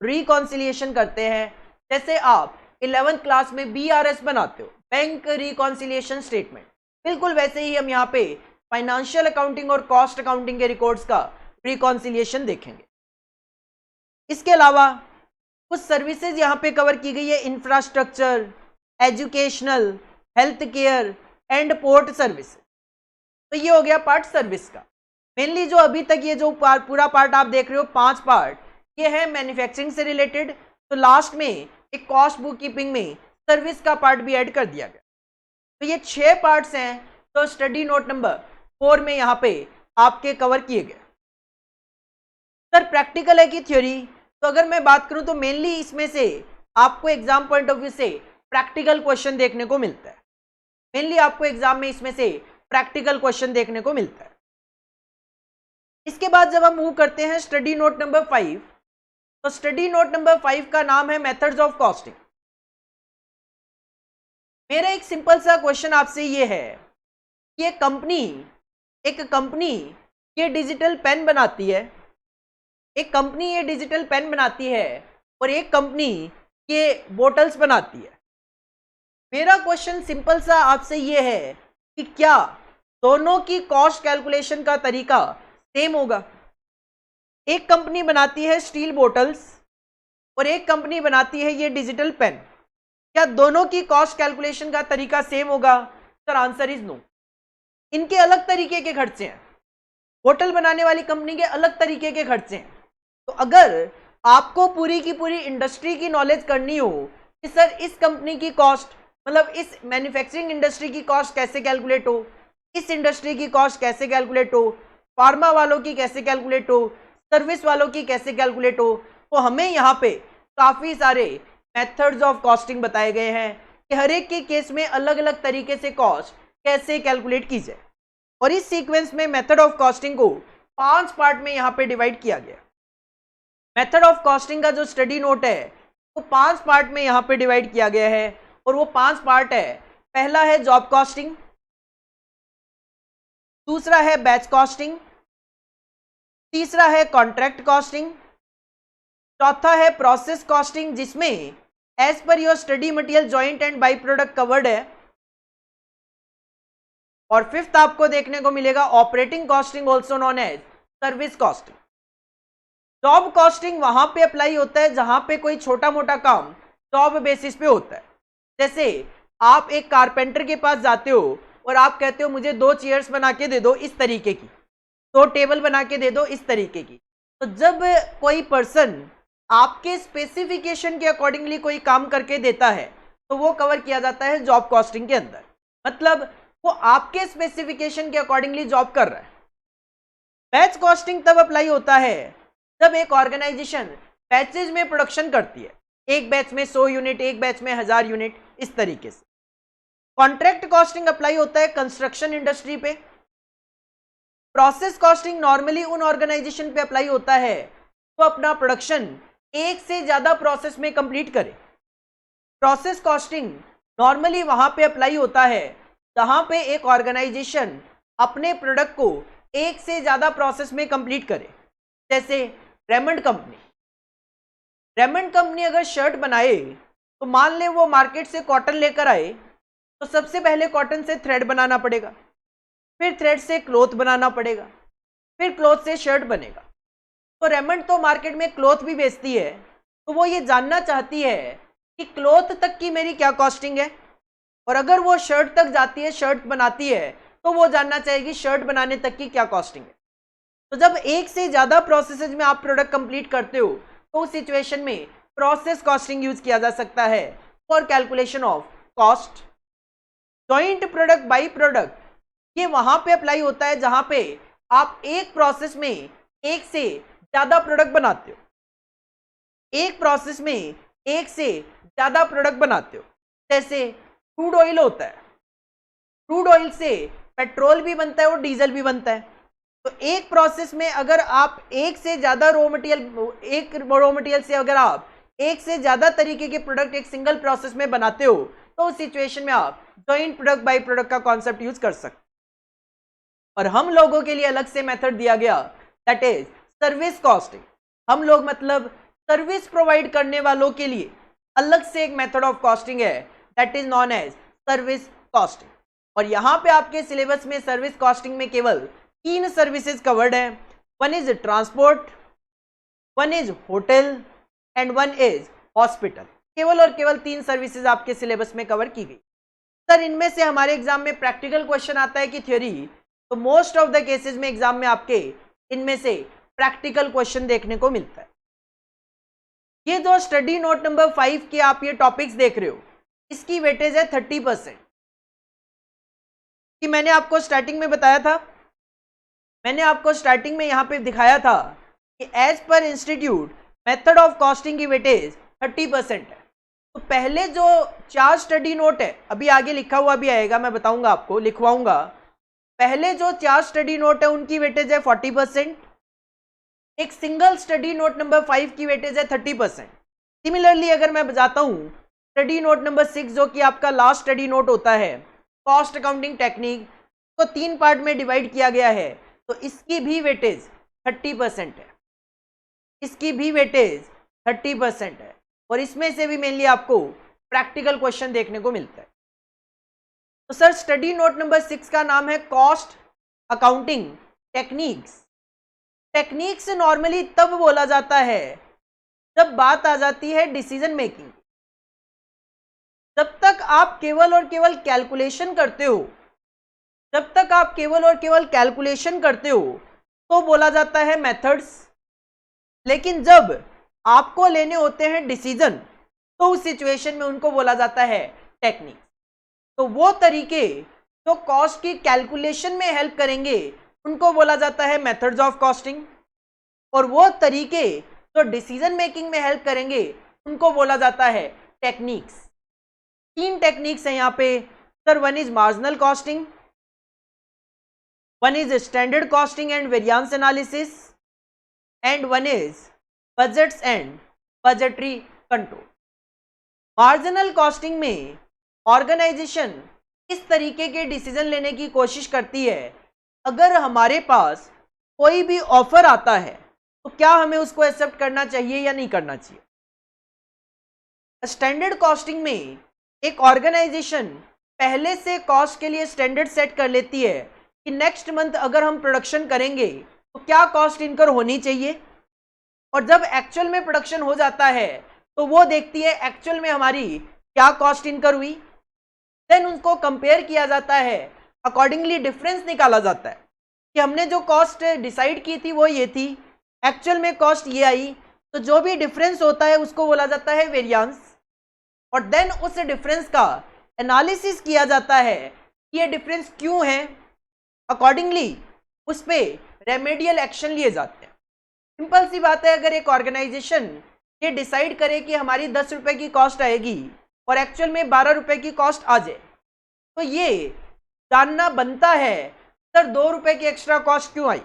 रिकॉन्सिलिएशन करते हैं। जैसे आप 11th क्लास में BRS बनाते हो, बैंक रिकॉन्सिलिएशन स्टेटमेंट, बिल्कुल वैसे ही हम यहाँ पे फाइनेंशियल अकाउंटिंग और कॉस्ट अकाउंटिंग के रिकॉर्ड्स का रिकॉन्सिलिएशन देखेंगे। इसके अलावा कुछ सर्विसेज यहाँ पे कवर की गई है, infrastructure, educational, health care and port service. तो ये हो गया पार्ट सर्विस का। मेनली जो अभी तक ये जो पूरा पार्ट आप देख रहे हो, 5 पार्ट, ये है मैन्युफैक्चरिंग से रिलेटेड। तो लास्ट में एक कॉस्ट बुक कीपिंग में सर्विस का पार्ट भी ऐड कर दिया गया। तो ये 6 पार्ट्स हैं तो स्टडी नोट नंबर 4 में यहाँ पे आपके कवर किए गए। सर प्रैक्टिकल है कि थ्योरी? तो अगर मैं बात करूं तो मेनली इसमें से आपको एग्जाम पॉइंट ऑफ व्यू से प्रैक्टिकल क्वेश्चन देखने को मिलता है। मेनली आपको एग्जाम में इसमें से प्रैक्टिकल क्वेश्चन देखने को मिलता है। इसके बाद जब हम मूव करते हैं स्टडी नोट नंबर 5, तो स्टडी नोट नंबर 5 का नाम है मेथड्स ऑफ कॉस्टिंग। मेरा एक सिंपल सा क्वेश्चन आपसे ये है कि एक कंपनी ये डिजिटल पेन बनाती है, और एक कंपनी ये बोटल्स बनाती है। मेरा क्वेश्चन सिंपल सा आपसे ये है कि क्या दोनों की कॉस्ट कैलकुलेशन का तरीका सेम होगा? एक कंपनी बनाती है स्टील बोटल्स और एक कंपनी बनाती है ये डिजिटल पेन, क्या दोनों की कॉस्ट कैलकुलेशन का तरीका सेम होगा? Sir answer is no. इनके अलग तरीके के खर्चे हैं, बोतल बनाने वाली कंपनी के अलग तरीके के खर्चे हैं। तो अगर आपको पूरी की पूरी इंडस्ट्री की नॉलेज करनी हो कि सर इस कंपनी की कॉस्ट, मतलब इस मैन्युफैक्चरिंग इंडस्ट्री की कॉस्ट कैसे कैलकुलेट हो, इस इंडस्ट्री की कॉस्ट कैसे कैलकुलेट हो, फार्मा वालों की कैसे कैलकुलेट हो, सर्विस वालों की कैसे कैलकुलेट हो, तो हमें यहाँ पे काफ़ी सारे मेथड्स ऑफ कॉस्टिंग बताए गए हैं कि हर एक के केस में अलग अलग तरीके से कॉस्ट कैसे कैलकुलेट की जाए। और इस सीक्वेंस में मेथड ऑफ कॉस्टिंग को 5 पार्ट में यहाँ पे डिवाइड किया गया। मेथड ऑफ कॉस्टिंग का जो स्टडी नोट है वो 5 पार्ट में यहाँ पे डिवाइड किया गया है, और वो 5 पार्ट है। पहला है जॉब कॉस्टिंग, दूसरा है बैच कॉस्टिंग, तीसरा है कॉन्ट्रैक्ट कॉस्टिंग, चौथा है प्रोसेस कॉस्टिंग जिसमें as per your study material joint and by product covered है, और फिफ्थ आपको देखने को मिलेगा operating costing also non as service costing. Job costing वहां पे अप्लाई होता है जहां पे कोई छोटा मोटा काम जॉब बेसिस पे होता है। जैसे आप एक कारपेंटर के पास जाते हो और आप कहते हो मुझे 2 चेयर्स बना के दे दो इस तरीके की, 2 टेबल बना के दे दो इस तरीके की। तो जब कोई पर्सन आपके स्पेसिफिकेशन के अकॉर्डिंगली कोई काम करके देता है तो वो कवर किया जाता है जॉब कॉस्टिंग के अंदर, मतलब वो आपके स्पेसिफिकेशन के अकॉर्डिंगली जॉब कर रहा है। बैच कॉस्टिंग तब अप्लाई होता है जब एक ऑर्गेनाइजेशन बैचेज में प्रोडक्शन करती है, एक बैच में 100 यूनिट, एक बैच में 1000 यूनिट, इस तरीके से। कॉन्ट्रैक्ट कॉस्टिंग अप्लाई होता है कंस्ट्रक्शन इंडस्ट्री पे। प्रोसेस कॉस्टिंग नॉर्मली उन ऑर्गेनाइजेशन पे अप्लाई होता है तो अपना प्रोडक्शन एक से ज्यादा प्रोसेस में कंप्लीट करे। प्रोसेस कॉस्टिंग नॉर्मली वहां पे अप्लाई होता है जहां पे एक ऑर्गेनाइजेशन अपने प्रोडक्ट को एक से ज्यादा प्रोसेस में कंप्लीट करे। जैसे रेमंड कंपनी अगर शर्ट बनाए तो मान ले वो मार्केट से कॉटन लेकर आए तो सबसे पहले कॉटन से थ्रेड बनाना पड़ेगा, फिर थ्रेड से क्लॉथ बनाना पड़ेगा, फिर क्लॉथ से शर्ट बनेगा। तो रेमंड तो मार्केट में क्लॉथ भी बेचती है, तो वो ये जानना चाहती है कि क्लॉथ तक की मेरी क्या कॉस्टिंग है, और अगर वो शर्ट तक जाती है, शर्ट बनाती है, तो वो जानना चाहेगी शर्ट बनाने तक की क्या कॉस्टिंग है। तो जब एक से ज्यादा प्रोसेसेस में आप प्रोडक्ट कंप्लीट करते हो तो उस सिचुएशन में प्रोसेस कॉस्टिंग यूज किया जा सकता है for calculation of cost. Joint product by product ये वहां पे अप्लाई होता है जहां पे आप एक प्रोसेस में एक से ज्यादा प्रोडक्ट बनाते हो, एक प्रोसेस में एक से ज्यादा प्रोडक्ट बनाते हो। जैसे क्रूड ऑयल होता है, क्रूड ऑयल से पेट्रोल भी बनता है और डीजल भी बनता है। तो एक प्रोसेस में अगर आप एक से ज्यादा रॉ मटेरियल से अगर आप एक से ज्यादा तरीके के प्रोडक्ट एक सिंगल प्रोसेस में बनाते हो तो उस सिचुएशन में आप जॉइंट प्रोडक्ट बाई प्रोडक्ट का कॉन्सेप्ट यूज कर सकते। और हम लोगों के लिए अलग से मेथड दिया गया, दैट इज सर्विस कॉस्टिंग। हम लोग मतलब सर्विस प्रोवाइड करने वालों के लिए अलग से एक मेथड ऑफ कॉस्टिंग है, that is known as service costing. और यहां पे आपके सिलेबस में सर्विस कॉस्टिंग में केवल 3 सर्विसेज कवर्ड है। One is transport, one is hotel and one is hospital. केवल और केवल 3 सर्विसेज आपके सिलेबस में कवर की गई। सर इनमें से हमारे एग्जाम में प्रैक्टिकल क्वेश्चन आता है कि थ्योरी? तो मोस्ट ऑफ द केसेस में एग्जाम में आपके इनमें से प्रैक्टिकल क्वेश्चन देखने को मिलता है। ये जो स्टडी नोट नंबर 5 के आप ये टॉपिक्स देख रहे हो, इसकी वेटेज है 30%। कि मैंने आपको स्टार्टिंग में बताया था, मैंने आपको स्टार्टिंग में यहां पे दिखाया था कि as per institute method of costing की वेटेज 30% है। तो पहले जो 4 स्टडी नोट है, अभी आगे लिखा हुआ भी आएगा, मैं बताऊंगा आपको, लिखवाऊंगा। पहले जो 4 स्टडी नोट है उनकी वेटेज है 40%। एक सिंगल स्टडी नोट नंबर 5 की वेटेज है 30%। सिमिलरली अगर मैं बताता हूं स्टडी नोट नंबर 6 जो कि आपका लास्ट स्टडी नोट होता है, कॉस्ट अकाउंटिंग टेक्निक, को 3 पार्ट में डिवाइड किया गया है, तो इसकी भी वेटेज 30% है। इसकी भी वेटेज 30% है। और इसमें से भी मेनली आपको प्रैक्टिकल क्वेश्चन देखने को मिलता है। तो सर स्टडी नोट नंबर 6 का नाम है cost accounting techniques. Techniques normally तब बोला जाता है जब बात आ जाती है डिसीजन मेकिंग। जब तक आप केवल और केवल कैलकुलेशन करते हो, जब तक आप केवल और केवल कैलकुलेशन करते हो तो बोला जाता है मेथड्स। लेकिन जब आपको लेने होते हैं डिसीजन तो उस सिचुएशन में उनको बोला जाता है टेक्निक। तो वो तरीके जो कॉस्ट की कैलकुलेशन में हेल्प करेंगे उनको बोला जाता है मेथड्स ऑफ कॉस्टिंग, और वो तरीके जो डिसीजन मेकिंग में हेल्प करेंगे उनको बोला जाता है टेक्निक्स। 3 टेक्निक्स हैं यहाँ पे sir. One is marginal costing, one is standard costing and variance analysis, and one is budgets and budgetary control. Marginal costing में ऑर्गेनाइजेशन इस तरीके के डिसीजन लेने की कोशिश करती है, अगर हमारे पास कोई भी ऑफर आता है तो क्या हमें उसको एक्सेप्ट करना चाहिए या नहीं करना चाहिए। स्टैंडर्ड कॉस्टिंग में एक ऑर्गेनाइजेशन पहले से कॉस्ट के लिए स्टैंडर्ड सेट कर लेती है कि नेक्स्ट मंथ अगर हम प्रोडक्शन करेंगे तो क्या कॉस्ट इनकर होनी चाहिए, और जब एक्चुअल में प्रोडक्शन हो जाता है तो वो देखती है एक्चुअल में हमारी क्या कॉस्ट इनकर हुई। देन उनको कंपेयर किया जाता है, अकॉर्डिंगली डिफरेंस निकाला जाता है कि हमने जो कॉस्ट डिसाइड की थी वो ये थी, एक्चुअल में कॉस्ट ये आई, तो जो भी डिफरेंस होता है उसको बोला जाता है वेरिएंस। और देन उस डिफरेंस का एनालिसिस किया जाता है कि ये डिफरेंस क्यों है, अकॉर्डिंगली उस पर रेमेडियल एक्शन लिए जाते हैं। सिंपल सी बात है, अगर एक ऑर्गेनाइजेशन ये डिसाइड करे कि हमारी 10 रुपए की कॉस्ट आएगी और एक्चुअल में 12 रुपए की कॉस्ट आ जाए, तो ये जानना बनता है सर 2 रुपए की एक्स्ट्रा कॉस्ट क्यों आई।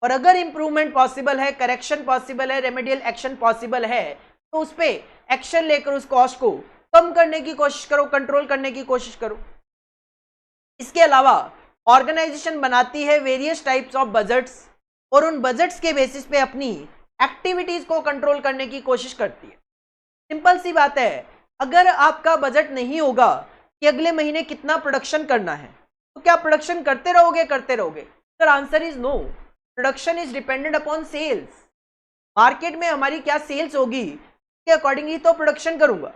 और अगर इंप्रूवमेंट पॉसिबल है, करेक्शन पॉसिबल है, रेमेडियल एक्शन पॉसिबल है, तो उस पर एक्शन लेकर उस कॉस्ट को कम करने की कोशिश करो, कंट्रोल करने की कोशिश करो। इसके अलावा ऑर्गेनाइजेशन बनाती है वेरियस टाइप्स ऑफ बजट्स, और उन बजट्स के बेसिस पे अपनी एक्टिविटीज को कंट्रोल करने की कोशिश करती है। सिंपल सी बात है, अगर आपका बजट नहीं होगा कि अगले महीने कितना प्रोडक्शन करना है, तो क्या प्रोडक्शन करते रहोगे? Sir answer is no. Production is dependent upon sales. Market में हमारी क्या सेल्स होगी के अकॉर्डिंगली तो प्रोडक्शन करूंगा।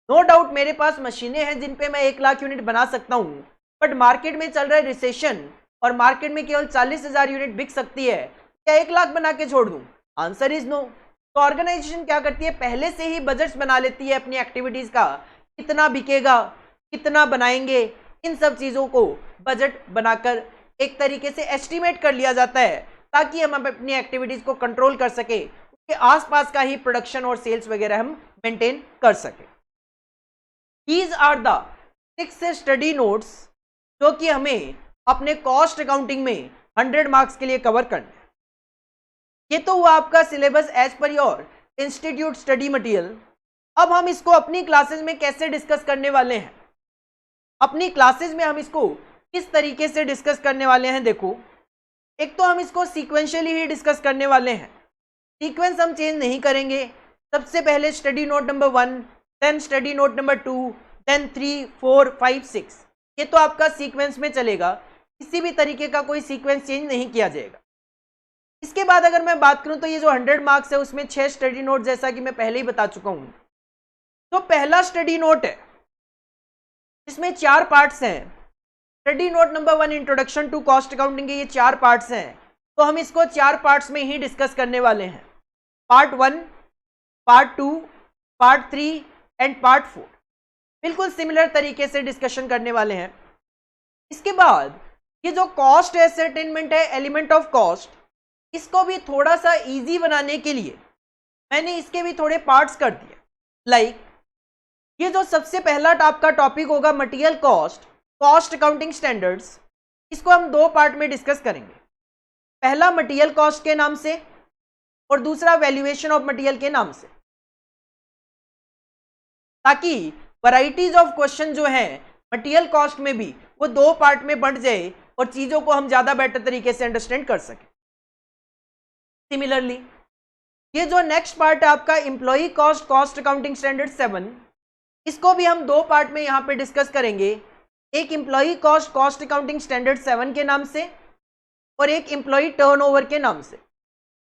नो डाउट मेरे पास मशीनें हैं जिन पे मैं 1 लाख यूनिट बना सकता हूं, बट मार्केट में चल रहा है रिसेशन और मार्केट में केवल 40,000 यूनिट बिक सकती है, क्या 1 लाख बना के छोड़ दूं? Answer is no. तो ऑर्गेनाइजेशन क्या करती है, पहले से ही बजट्स बना लेती है अपनी एक्टिविटीज का, कितना बिकेगा, कितना बनाएंगे, इन सब चीजों को बजट बनाकर एक तरीके से एस्टिमेट कर लिया जाता है ताकि हम अपनी एक्टिविटीज को कंट्रोल कर सके, उसके आसपास का ही प्रोडक्शन और सेल्स वगैरह हम मेंटेन कर सके। These are the 6 study notes जो कि हमें अपने कॉस्ट अकाउंटिंग में 100 मार्क्स के लिए कवर करना है। ये तो हुआ आपका syllabus as per your institute study material. अब हम इसको अपनी क्लासेस में कैसे डिस्कस करने वाले हैं, अपनी क्लासेस में हम इसको किस तरीके से डिस्कस करने वाले हैं। देखो, एक तो हम इसको सीक्वेंशियली ही डिस्कस करने वाले हैं, सीक्वेंस हम चेंज नहीं करेंगे। सबसे पहले study note number 1, then study note number 2, then 3, 4, 5, 6, ये तो आपका सीक्वेंस में चलेगा, किसी भी तरीके का कोई सीक्वेंस चेंज नहीं किया जाएगा। इसके बाद अगर मैं बात करूं तो ये जो 100 मार्क्स है उसमें 6 स्टडी नोट, जैसा कि मैं पहले ही बता चुका हूं। तो पहला स्टडी नोट है, इसमें 4 पार्ट्स हैं। Study note number 1 introduction to cost accounting के ये 4 पार्ट्स हैं, तो हम इसको 4 पार्ट्स में ही डिस्कस करने वाले हैं। Part 1, part 2, part 3 and part 4, बिल्कुल सिमिलर तरीके से डिस्कशन करने वाले हैं। इसके बाद ये जो कॉस्ट एसेटमेंट है, एलिमेंट ऑफ कॉस्ट, इसको भी थोड़ा सा इजी बनाने के लिए मैंने इसके भी थोड़े पार्ट्स कर दिए। लाइक ये जो सबसे पहला आपका टॉपिक होगा material cost, cost accounting standards, इसको हम 2 पार्ट में डिस्कस करेंगे। पहला मटेरियल कॉस्ट के नाम से और दूसरा वैल्यूएशन ऑफ मटेरियल के नाम से, ताकि वैरायटीज ऑफ क्वेश्चन जो हैं मटेरियल कॉस्ट में भी वो 2 पार्ट में बढ़ जाए और चीजों को हम ज्यादा बेटर तरीके से अंडरस्टैंड कर सकें। सिमिलरली ये जो नेक्स्ट पार्ट है आपका employee cost, cost accounting standard 7, इसको भी हम 2 पार्ट में यहां पे डिस्कस करेंगे। एक employee cost, cost accounting standard 7 के नाम से और एक एम्प्लॉय टर्नओवर के नाम से।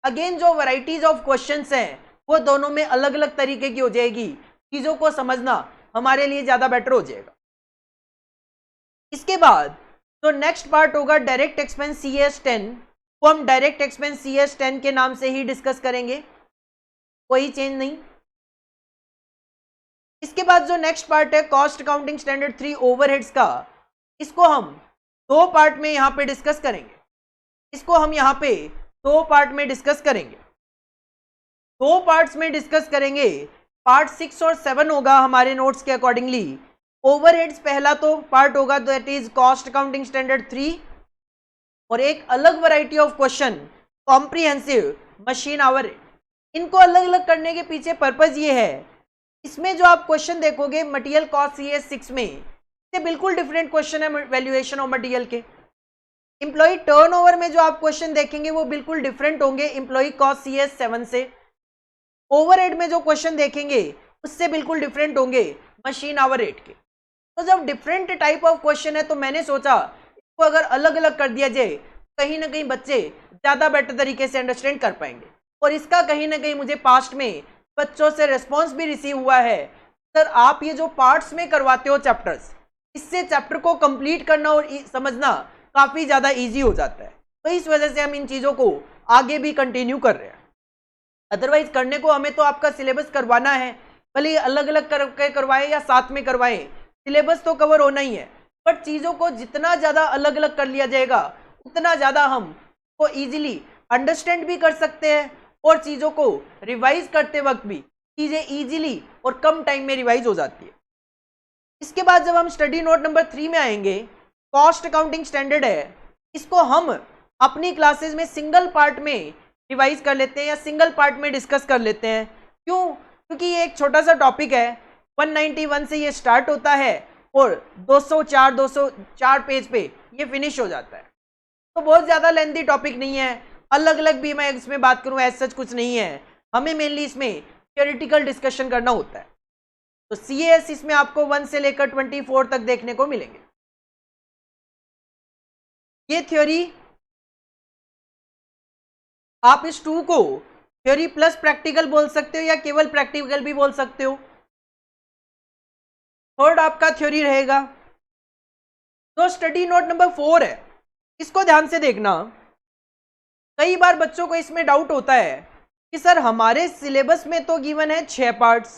अगेन जो वैरायटीज ऑफ क्वेश्चंस हैं वो दोनों में अलग अलग तरीके की हो जाएगी, चीजों को समझना हमारे लिए ज्यादा बेटर हो जाएगा। इसके बाद तो नेक्स्ट पार्ट होगा डायरेक्ट एक्सपेंस CS 10, वो हम डायरेक्ट एक्सपेंस CS 10 के नाम से ही डिस्कस करेंगे, कोई चेंज नहीं। इसके बाद जो नेक्स्ट पार्ट है कॉस्ट अकाउंटिंग स्टैंडर्ड 3 ओवरहेड्स का, इसको हम 2 पार्ट में यहां पे डिस्कस करेंगे। इसको हम यहां पे 2 पार्ट में डिस्कस करेंगे, 2 पार्ट्स में डिस्कस करेंगे। पार्ट 6 और 7 होगा हमारे नोट्स के अकॉर्डिंगली। ओवरहेड्स पहला तो पार्ट होगा, that is cost accounting standard 3, और एक अलग variety of question comprehensive machine our. इनको अलग अलग करने के पीछे पर्पज ये है, इसमें जो आप क्वेश्चन देखोगे मटेरियल कॉस्ट CS 6 में, ये बिल्कुल डिफरेंट क्वेश्चन है वैल्यूएशन ऑफ मटेरियल के। एम्प्लॉय टर्नओवर में जो आप क्वेश्चन देखेंगे वो बिल्कुल डिफरेंट होंगे एम्प्लॉय कॉस्ट CS 7 से। ओवरहेड में जो क्वेश्चन देखेंगे उससे बिल्कुल डिफरेंट होंगे मशीन आवर रेट के। तो जब डिफरेंट टाइप ऑफ क्वेश्चन है तो मैंने सोचा इसको अगर अलग अलग कर दिया जाए, कहीं ना कहीं बच्चे ज्यादा बेटर तरीके से अंडरस्टैंड कर पाएंगे। और इसका कहीं ना कहीं मुझे पास्ट में बच्चों से रिस्पॉन्स भी रिसीव हुआ है, सर आप ये जो पार्ट्स में करवाते हो चैप्टर्स, इससे चैप्टर को कंप्लीट करना और समझना काफी ज्यादा इजी हो जाता है। तो इस वजह से हम इन चीजों को आगे भी कंटिन्यू कर रहे हैं। अदरवाइज करने को हमें तो आपका सिलेबस करवाना है, भले अलग अलग करके करवाएं या साथ में करवाएं, सिलेबस तो कवर होना ही है। बट चीजों को जितना ज्यादा अलग अलग कर लिया जाएगा उतना ज्यादा हम को इजीली अंडरस्टैंड भी कर सकते हैं और चीजों को रिवाइज करते वक्त भी चीजें इजीली और कम टाइम में रिवाइज हो जाती है। इसके बाद जब हम स्टडी नोट नंबर 3 में आएंगे, कॉस्ट अकाउंटिंग स्टैंडर्ड है, इसको हम अपनी क्लासेस में सिंगल पार्ट में रिवाइज कर लेते हैं या सिंगल पार्ट में डिस्कस कर लेते हैं। क्यों? क्योंकि ये एक छोटा सा टॉपिक है, 191 से ये स्टार्ट होता है और 204 पेज पे ये फिनिश हो जाता है। तो बहुत ज़्यादा लेंथी टॉपिक नहीं है, अलग अलग भी मैं इसमें बात करूँ ऐसा सच कुछ नहीं है, हमें मेनली इसमें थ्योरेटिकल डिस्कशन करना होता है। तो CS इसमें आपको 1 से लेकर 24 तक देखने को मिलेंगे। ये थ्योरी आप इस 2 को थ्योरी प्लस प्रैक्टिकल बोल सकते हो या केवल प्रैक्टिकल भी बोल सकते हो। थर्ड आपका थ्योरी रहेगा। तो स्टडी नोट नंबर 4 है, इसको ध्यान से देखना। कई बार बच्चों को इसमें डाउट होता है कि सर हमारे सिलेबस में तो गिवन है 6 पार्ट्स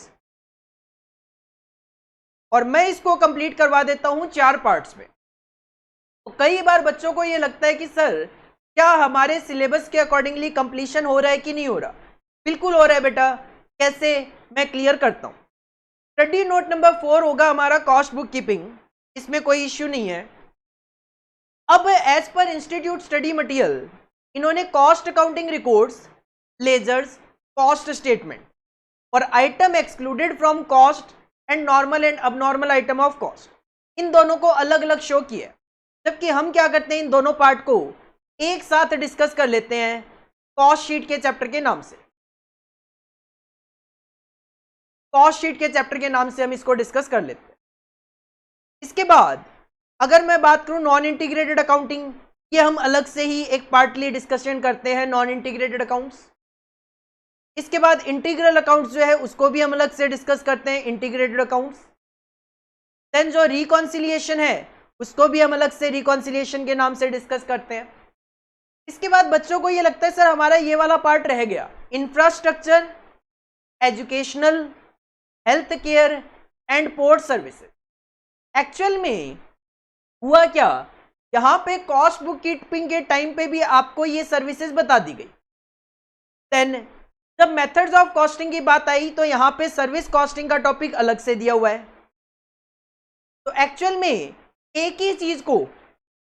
और मैं इसको कंप्लीट करवा देता हूं 4 पार्ट्स में। तो कई बार बच्चों को ये लगता है कि सर क्या हमारे सिलेबस के अकॉर्डिंगली कंप्लीशन हो रहा है कि नहीं हो रहा। बिल्कुल हो रहा है बेटा। कैसे, मैं क्लियर करता हूं। स्टडी नोट नंबर 4 होगा हमारा कॉस्ट बुक कीपिंग, इसमें कोई इश्यू नहीं है। अब as per institute study material इन्होंने cost accounting records, ledgers, cost statement और item excluded from cost and normal and abnormal item of cost, इन दोनों को अलग अलग शो किया है। जबकि हम क्या करते हैं, इन दोनों पार्ट को एक साथ डिस्कस कर लेते हैं कॉस्ट शीट के चैप्टर के नाम से। कॉस्ट शीट के चैप्टर के नाम से हम इसको डिस्कस कर लेते हैं। इसके बाद अगर मैं बात करूं नॉन इंटीग्रेटेड अकाउंटिंग, ये हम अलग से ही एक पार्टली डिस्कशन करते हैं नॉन इंटीग्रेटेड अकाउंट्स। इसके बाद इंटीग्रल अकाउंट्स जो है उसको भी हम अलग से डिस्कस करते हैं, इंटीग्रेटेड अकाउंट्स। देन जो रिकॉन्सिलिएशन है उसको भी हम अलग से रिकॉन्सिलिएशन के नाम से डिस्कस करते हैं। इसके बाद बच्चों को ये लगता है सर हमारा ये वाला पार्ट रह गया, infrastructure, educational, health care and port services. Actual में हुआ क्या, यहां पे कॉस्ट बुक कीपिंग के टाइम पे भी आपको ये सर्विसेज बता दी गई। देन जब मेथड्स ऑफ कॉस्टिंग की बात आई तो यहां पे सर्विस कॉस्टिंग का टॉपिक अलग से दिया हुआ है। तो एक्चुअल में एक ही चीज को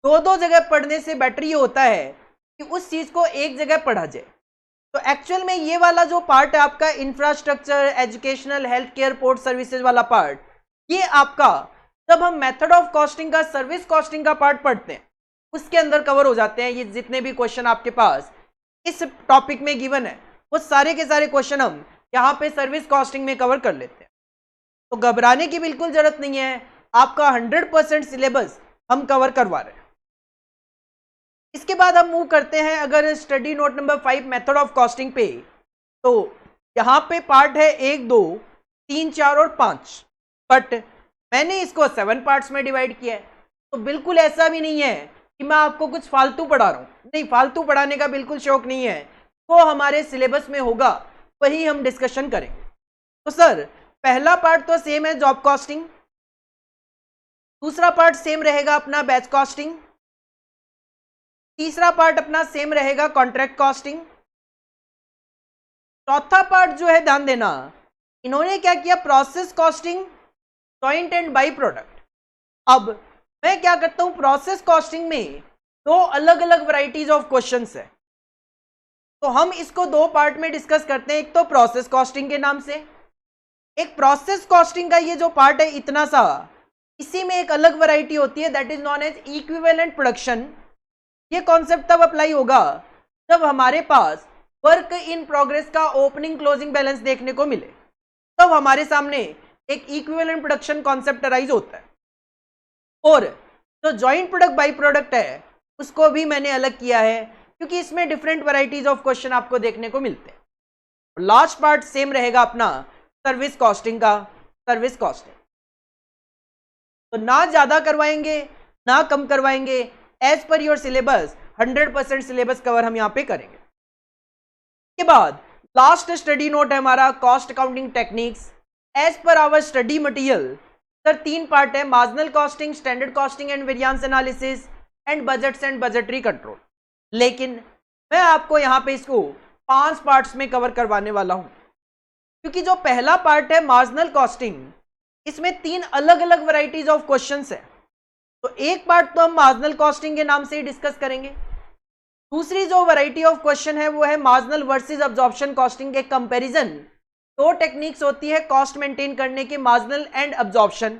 दो दो जगह पढ़ने से बेटर ये होता है कि उस चीज को एक जगह पढ़ा जाए। तो एक्चुअल में ये वाला जो पार्ट है आपका infrastructure, educational, health care, port services वाला पार्ट, ये आपका जब हम मेथड ऑफ कॉस्टिंग का सर्विस कॉस्टिंग का पार्ट पढ़ते हैं उसके अंदर कवर हो जाते हैं। ये जितने भी क्वेश्चन आपके पास इस टॉपिक में गिवन है वो सारे के सारे क्वेश्चन हम यहाँ पे सर्विस कॉस्टिंग में कवर कर लेते हैं। तो घबराने की बिल्कुल जरूरत नहीं है, आपका 100% सिलेबस हम कवर करवा रहे हैं। इसके बाद हम मूव करते हैं अगर study note number 5 method of costing पे, तो यहाँ पे पार्ट है 1, 2, 3, 4 और 5, बट मैंने इसको 7 पार्ट्स में डिवाइड किया है। तो बिल्कुल ऐसा भी नहीं है कि मैं आपको कुछ फालतू पढ़ा रहा हूँ, नहीं, फालतू पढ़ाने का बिल्कुल शौक नहीं है। तो हमारे सिलेबस में होगा वही हम डिस्कशन करेंगे। तो सर पहला पार्ट तो सेम है जॉब कॉस्टिंग, दूसरा पार्ट सेम रहेगा अपना बैच कॉस्टिंग, तीसरा पार्ट अपना सेम रहेगा कॉन्ट्रैक्ट कॉस्टिंग, चौथा पार्ट जो है ध्यान देना इन्होंने क्या किया, process costing, joint and by product. अब मैं क्या करता हूं, प्रोसेस कॉस्टिंग में 2 अलग अलग वैरायटीज ऑफ क्वेश्चंस है, तो हम इसको 2 पार्ट में डिस्कस करते हैं। एक तो प्रोसेस कॉस्टिंग के नाम से, एक प्रोसेस कॉस्टिंग का ये जो पार्ट है इतना सा, इसी में एक अलग वैरायटी होती है that is known as equivalent production. ये कॉन्सेप्ट तब अप्लाई होगा जब हमारे पास वर्क इन प्रोग्रेस का ओपनिंग क्लोजिंग बैलेंस देखने को मिले, तब हमारे सामने एक इक्विवेलेंट प्रोडक्शन कॉन्सेप्ट अराइज होता है। और जो जॉइंट प्रोडक्ट बाई प्रोडक्ट है उसको भी मैंने अलग किया है क्योंकि इसमें डिफरेंट वैरायटीज ऑफ क्वेश्चन आपको देखने को मिलते हैं। लास्ट पार्ट सेम रहेगा अपना सर्विस कॉस्टिंग का, सर्विस कॉस्टिंग। तो ना ज्यादा करवाएंगे ना कम करवाएंगे, as per your syllabus 100% syllabus cover हम यहाँ पे करेंगे। के बाद लास्ट स्टडी नोट है हमारा cost accounting techniques as per our study material. Sir 3 part है, marginal costing, standard costing and variance analysis and budgets and budgetary control. लेकिन मैं आपको यहाँ पे इसको 5 पार्ट्स में कवर करवाने वाला हूँ क्योंकि जो पहला पार्ट है मार्जिनल कॉस्टिंग, इसमें 3 अलग अलग वैरायटीज ऑफ क्वेश्चंस है। तो एक पार्ट तो हम मार्जिनल कॉस्टिंग के नाम से ही डिस्कस करेंगे, दूसरी जो वैरायटी ऑफ क्वेश्चन है वो है मार्जिनल वर्सेस अब्जॉर्प्शन कॉस्टिंग के कंपैरिजन। 2 टेक्निक्स होती है कॉस्ट मेंटेन करने के, मार्जिनल एंड अब्जॉर्प्शन।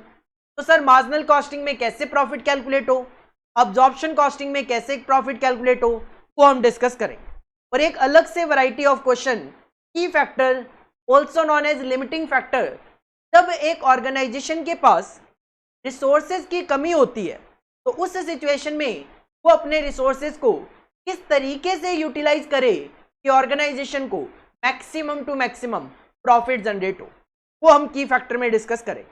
तो सर मार्जिनल कॉस्टिंग में कैसे प्रॉफिट कैलकुलेट हो, अब्जॉर्प्शन कॉस्टिंग में कैसे प्रॉफिट कैलकुलेट हो, वो हम डिस्कस करेंगे। और एक अलग से वैरायटी ऑफ क्वेश्चन की factor, also non age limiting factor, जब एक ऑर्गेनाइजेशन के पास रिसोर्सेज की कमी होती है तो उस सिचुएशन में वो अपने रिसोर्सेज को किस तरीके से यूटिलाइज करे कि ऑर्गेनाइजेशन को maximum to maximum profit generate हो, वो हम की फैक्टर में डिस्कस करेंगे।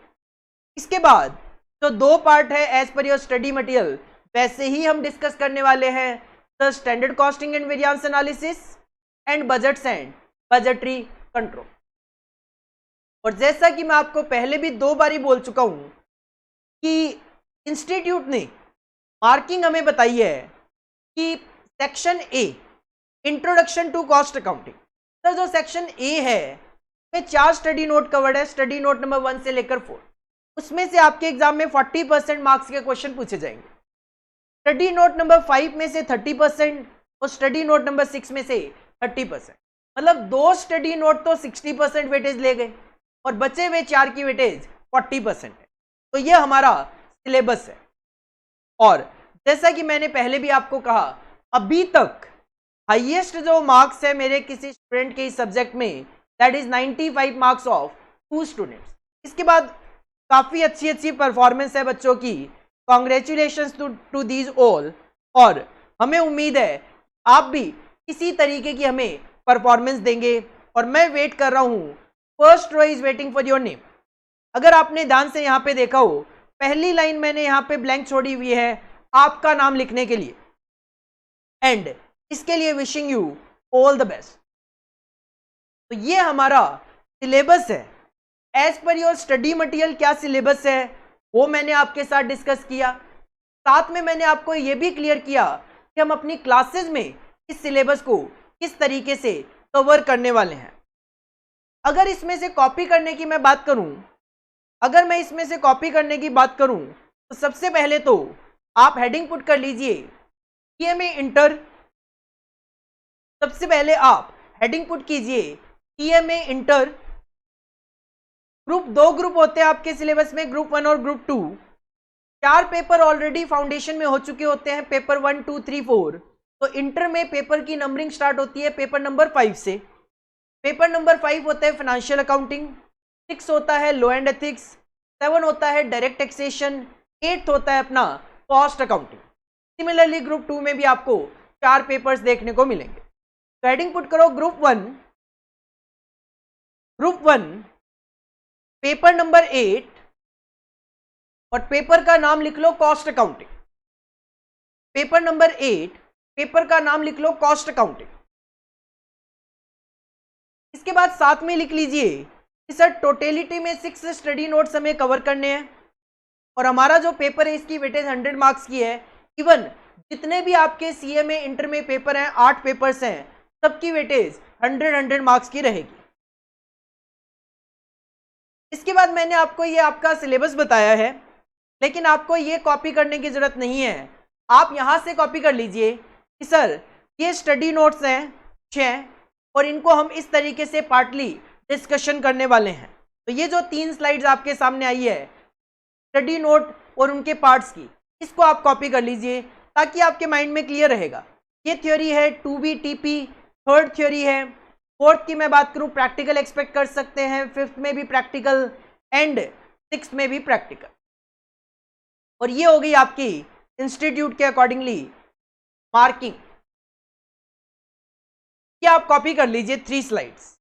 इसके बाद जो 2 पार्ट है as per your study material वैसे ही हम डिस्कस करने वाले हैं the standard costing and variance analysis and budgets and budgetary control. और जैसा कि मैं आपको पहले भी 2 बारी बोल चुका हूं कि इंस्टीट्यूट ने मार्किंग हमें बताई है कि section A introduction to cost accounting, sir जो सेक्शन ए है में 4 स्टडी नोट कवर्ड है, स्टडी नोट नंबर 1 से लेकर 4, उसमें से आपके एग्जाम में 40% मार्क्स के क्वेश्चन पूछे जाएंगे। स्टडी नोट नंबर 5 में से 30% और स्टडी नोट नंबर 6 में से 30%, मतलब 2 स्टडी नोट तो 60% वेटेज ले गए और बचे हुए 4 की वेटेज 40% है। तो ये हमारा सिलेबस है। और जैसा कि मैंने पहले भी आपको कहा, अभी तक हाईएस्ट जो मार्क्स है मेरे किसी स्टूडेंट के इस सब्जेक्ट में, that is 95 marks of 2 students. इसके बाद काफी अच्छी परफॉर्मेंस है बच्चों की, कॉन्ग्रेचुलेशंस टू दीज ऑल। और हमें उम्मीद है आप भी इसी तरीके की हमें परफॉर्मेंस देंगे और मैं वेट कर रहा हूं, first row is waiting for your name. अगर आपने ध्यान से यहाँ पे देखा हो, पहली लाइन मैंने यहाँ पे ब्लैंक छोड़ी हुई है आपका नाम लिखने के लिए, एंड इसके लिए wishing you all the best. तो ये हमारा सिलेबस है। As per your study material क्या सिलेबस है वो मैंने आपके साथ डिस्कस किया। साथ में मैंने आपको ये भी क्लियर किया कि हम अपनी क्लासेस में इस सिलेबस को किस तरीके से कवर करने वाले हैं। अगर इसमें से कॉपी करने की मैं बात करूं, अगर मैं इसमें से कॉपी करने की बात करूं तो सबसे पहले तो आप हेडिंग पुट कर लीजिए टीएमए इंटर। सबसे पहले आप हेडिंग पुट कीजिए टीएमए इंटर। ग्रुप 2 ग्रुप होते हैं आपके सिलेबस में, ग्रुप 1 और ग्रुप 2। 4 पेपर ऑलरेडी फाउंडेशन में हो चुके होते हैं, पेपर 1 2 3 4। तो इंटर में पेपर की नंबरिंग स्टार्ट होती है पेपर नंबर 5 से। पेपर नंबर 5 होता है फाइनेंशियल अकाउंटिंग, 6 होता है लॉ एंड एथिक्स, 7 होता है डायरेक्ट टैक्सेशन, 8 होता है अपना कॉस्ट अकाउंटिंग। सिमिलरली ग्रुप 2 में भी आपको 4 पेपर्स देखने को मिलेंगे। तो हेडिंग पुट करो ग्रुप 1, ग्रुप 1 पेपर नंबर 8 और पेपर का नाम लिख low cost accounting. Paper number 8 paper का नाम लिख लो कॉस्ट अकाउंटिंग। इसके बाद साथ में लिख लीजिए कि सर टोटलिटी में 6 स्टडी नोट्स हमें कवर करने हैं और हमारा जो पेपर है इसकी वेटेज 100 मार्क्स की है। इवन जितने भी आपके सीएमए इंटर में पेपर हैं, 8 पेपर्स हैं, सबकी वेटेज 100 मार्क्स की रहेगी। इसके बाद मैंने आपको ये आपका सिलेबस बताया है, लेकिन आपको ये कॉपी करने की जरूरत नहीं है। आप यहां से कॉपी कर लीजिए कि सर ये स्टडी नोट्स हैं 6 और इनको हम इस तरीके से पार्टली डिस्कशन करने वाले हैं। तो ये जो 3 स्लाइड्स आपके सामने आई है स्टडी नोट और उनके पार्ट्स की, इसको आप कॉपी कर लीजिए ताकि आपके माइंड में क्लियर रहेगा। ये थ्योरी है 2BTP, 3rd थ्योरी है, 4th की मैं बात करूं प्रैक्टिकल एक्सपेक्ट कर सकते हैं, 5th में भी प्रैक्टिकल एंड 6th में भी प्रैक्टिकल। और ये हो गई आपकी इंस्टीट्यूट के अकॉर्डिंगली मार्किंग। क्या आप कॉपी कर लीजिए 3 स्लाइड्स।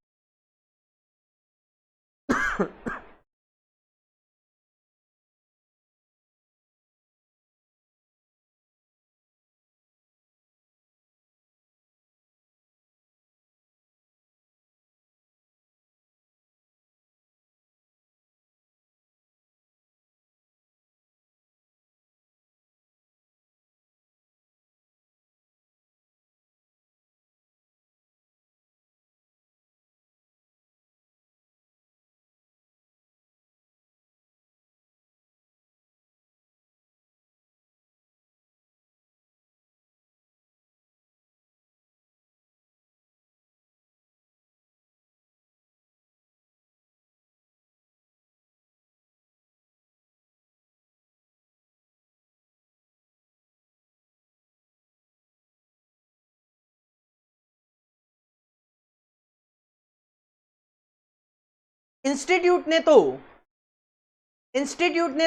इंस्टीट्यूट ने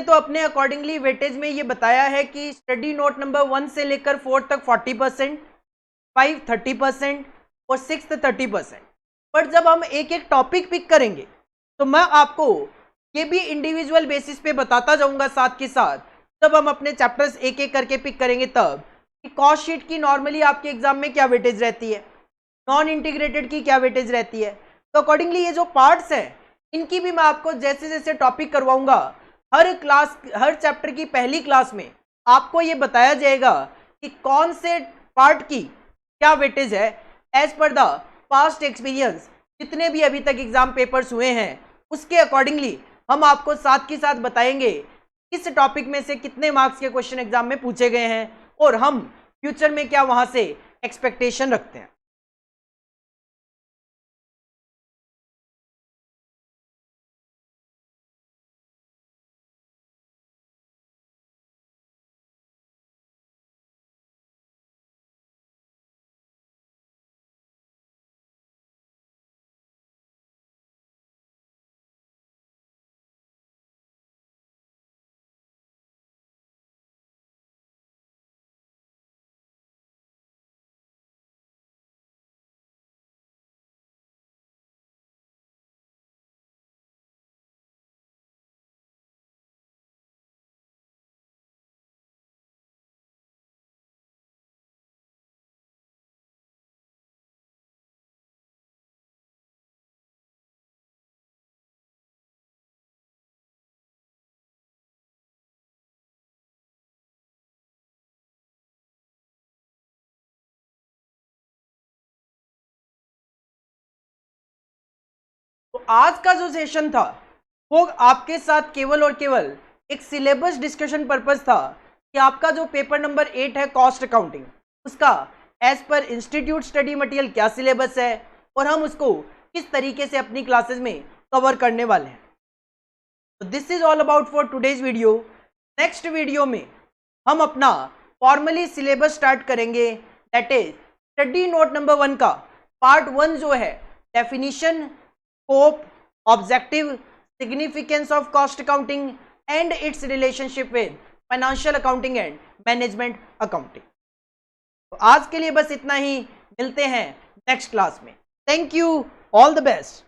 तो अपने अकॉर्डिंगली वेटेज में ये बताया है कि स्टडी नोट नंबर 1 से लेकर 4 तक 40%, 5 30% और 6 30%। पर जब हम एक एक टॉपिक पिक करेंगे तो मैं आपको ये भी इंडिविजुअल बेसिस पे बताता जाऊंगा साथ के साथ, जब हम अपने चैप्टर्स एक एक करके पिक करेंगे तब, कि कॉस्ट शीट की नॉर्मली आपके एग्जाम में क्या वेटेज रहती है, नॉन इंटीग्रेटेड की क्या वेटेज रहती है। तो अकॉर्डिंगली ये जो पार्ट्स हैं इनकी भी मैं आपको जैसे जैसे टॉपिक करवाऊंगा, हर चैप्टर की पहली क्लास में आपको ये बताया जाएगा कि कौन से पार्ट की क्या वेटेज है। एज पर द पास्ट एक्सपीरियंस जितने भी अभी तक एग्जाम पेपर्स हुए हैं उसके अकॉर्डिंगली हम आपको साथ के साथ बताएंगे किस टॉपिक में से कितने मार्क्स के क्वेश्चन एग्जाम में पूछे गए हैं और हम फ्यूचर में क्या वहां से एक्सपेक्टेशन रखते हैं। तो आज का जो सेशन था वो आपके साथ केवल और केवल एक सिलेबस डिस्कशन पर्पस था कि आपका जो पेपर नंबर 8 है कॉस्ट अकाउंटिंग, उसका as per institute study material क्या सिलेबस है और हम उसको किस तरीके से अपनी क्लासेस में कवर करने वाले हैं। तो this is all about for today's video. Next video में हम अपना फॉर्मली सिलेबस स्टार्ट करेंगे, that is study note number 1 का पार्ट 1 जो है definition, scope, objective, significance of cost accounting and it's relationship with financial accounting and management accounting. तो आज के लिए बस इतना ही, मिलते हैं नेक्स्ट क्लास में। Thank you, all the best.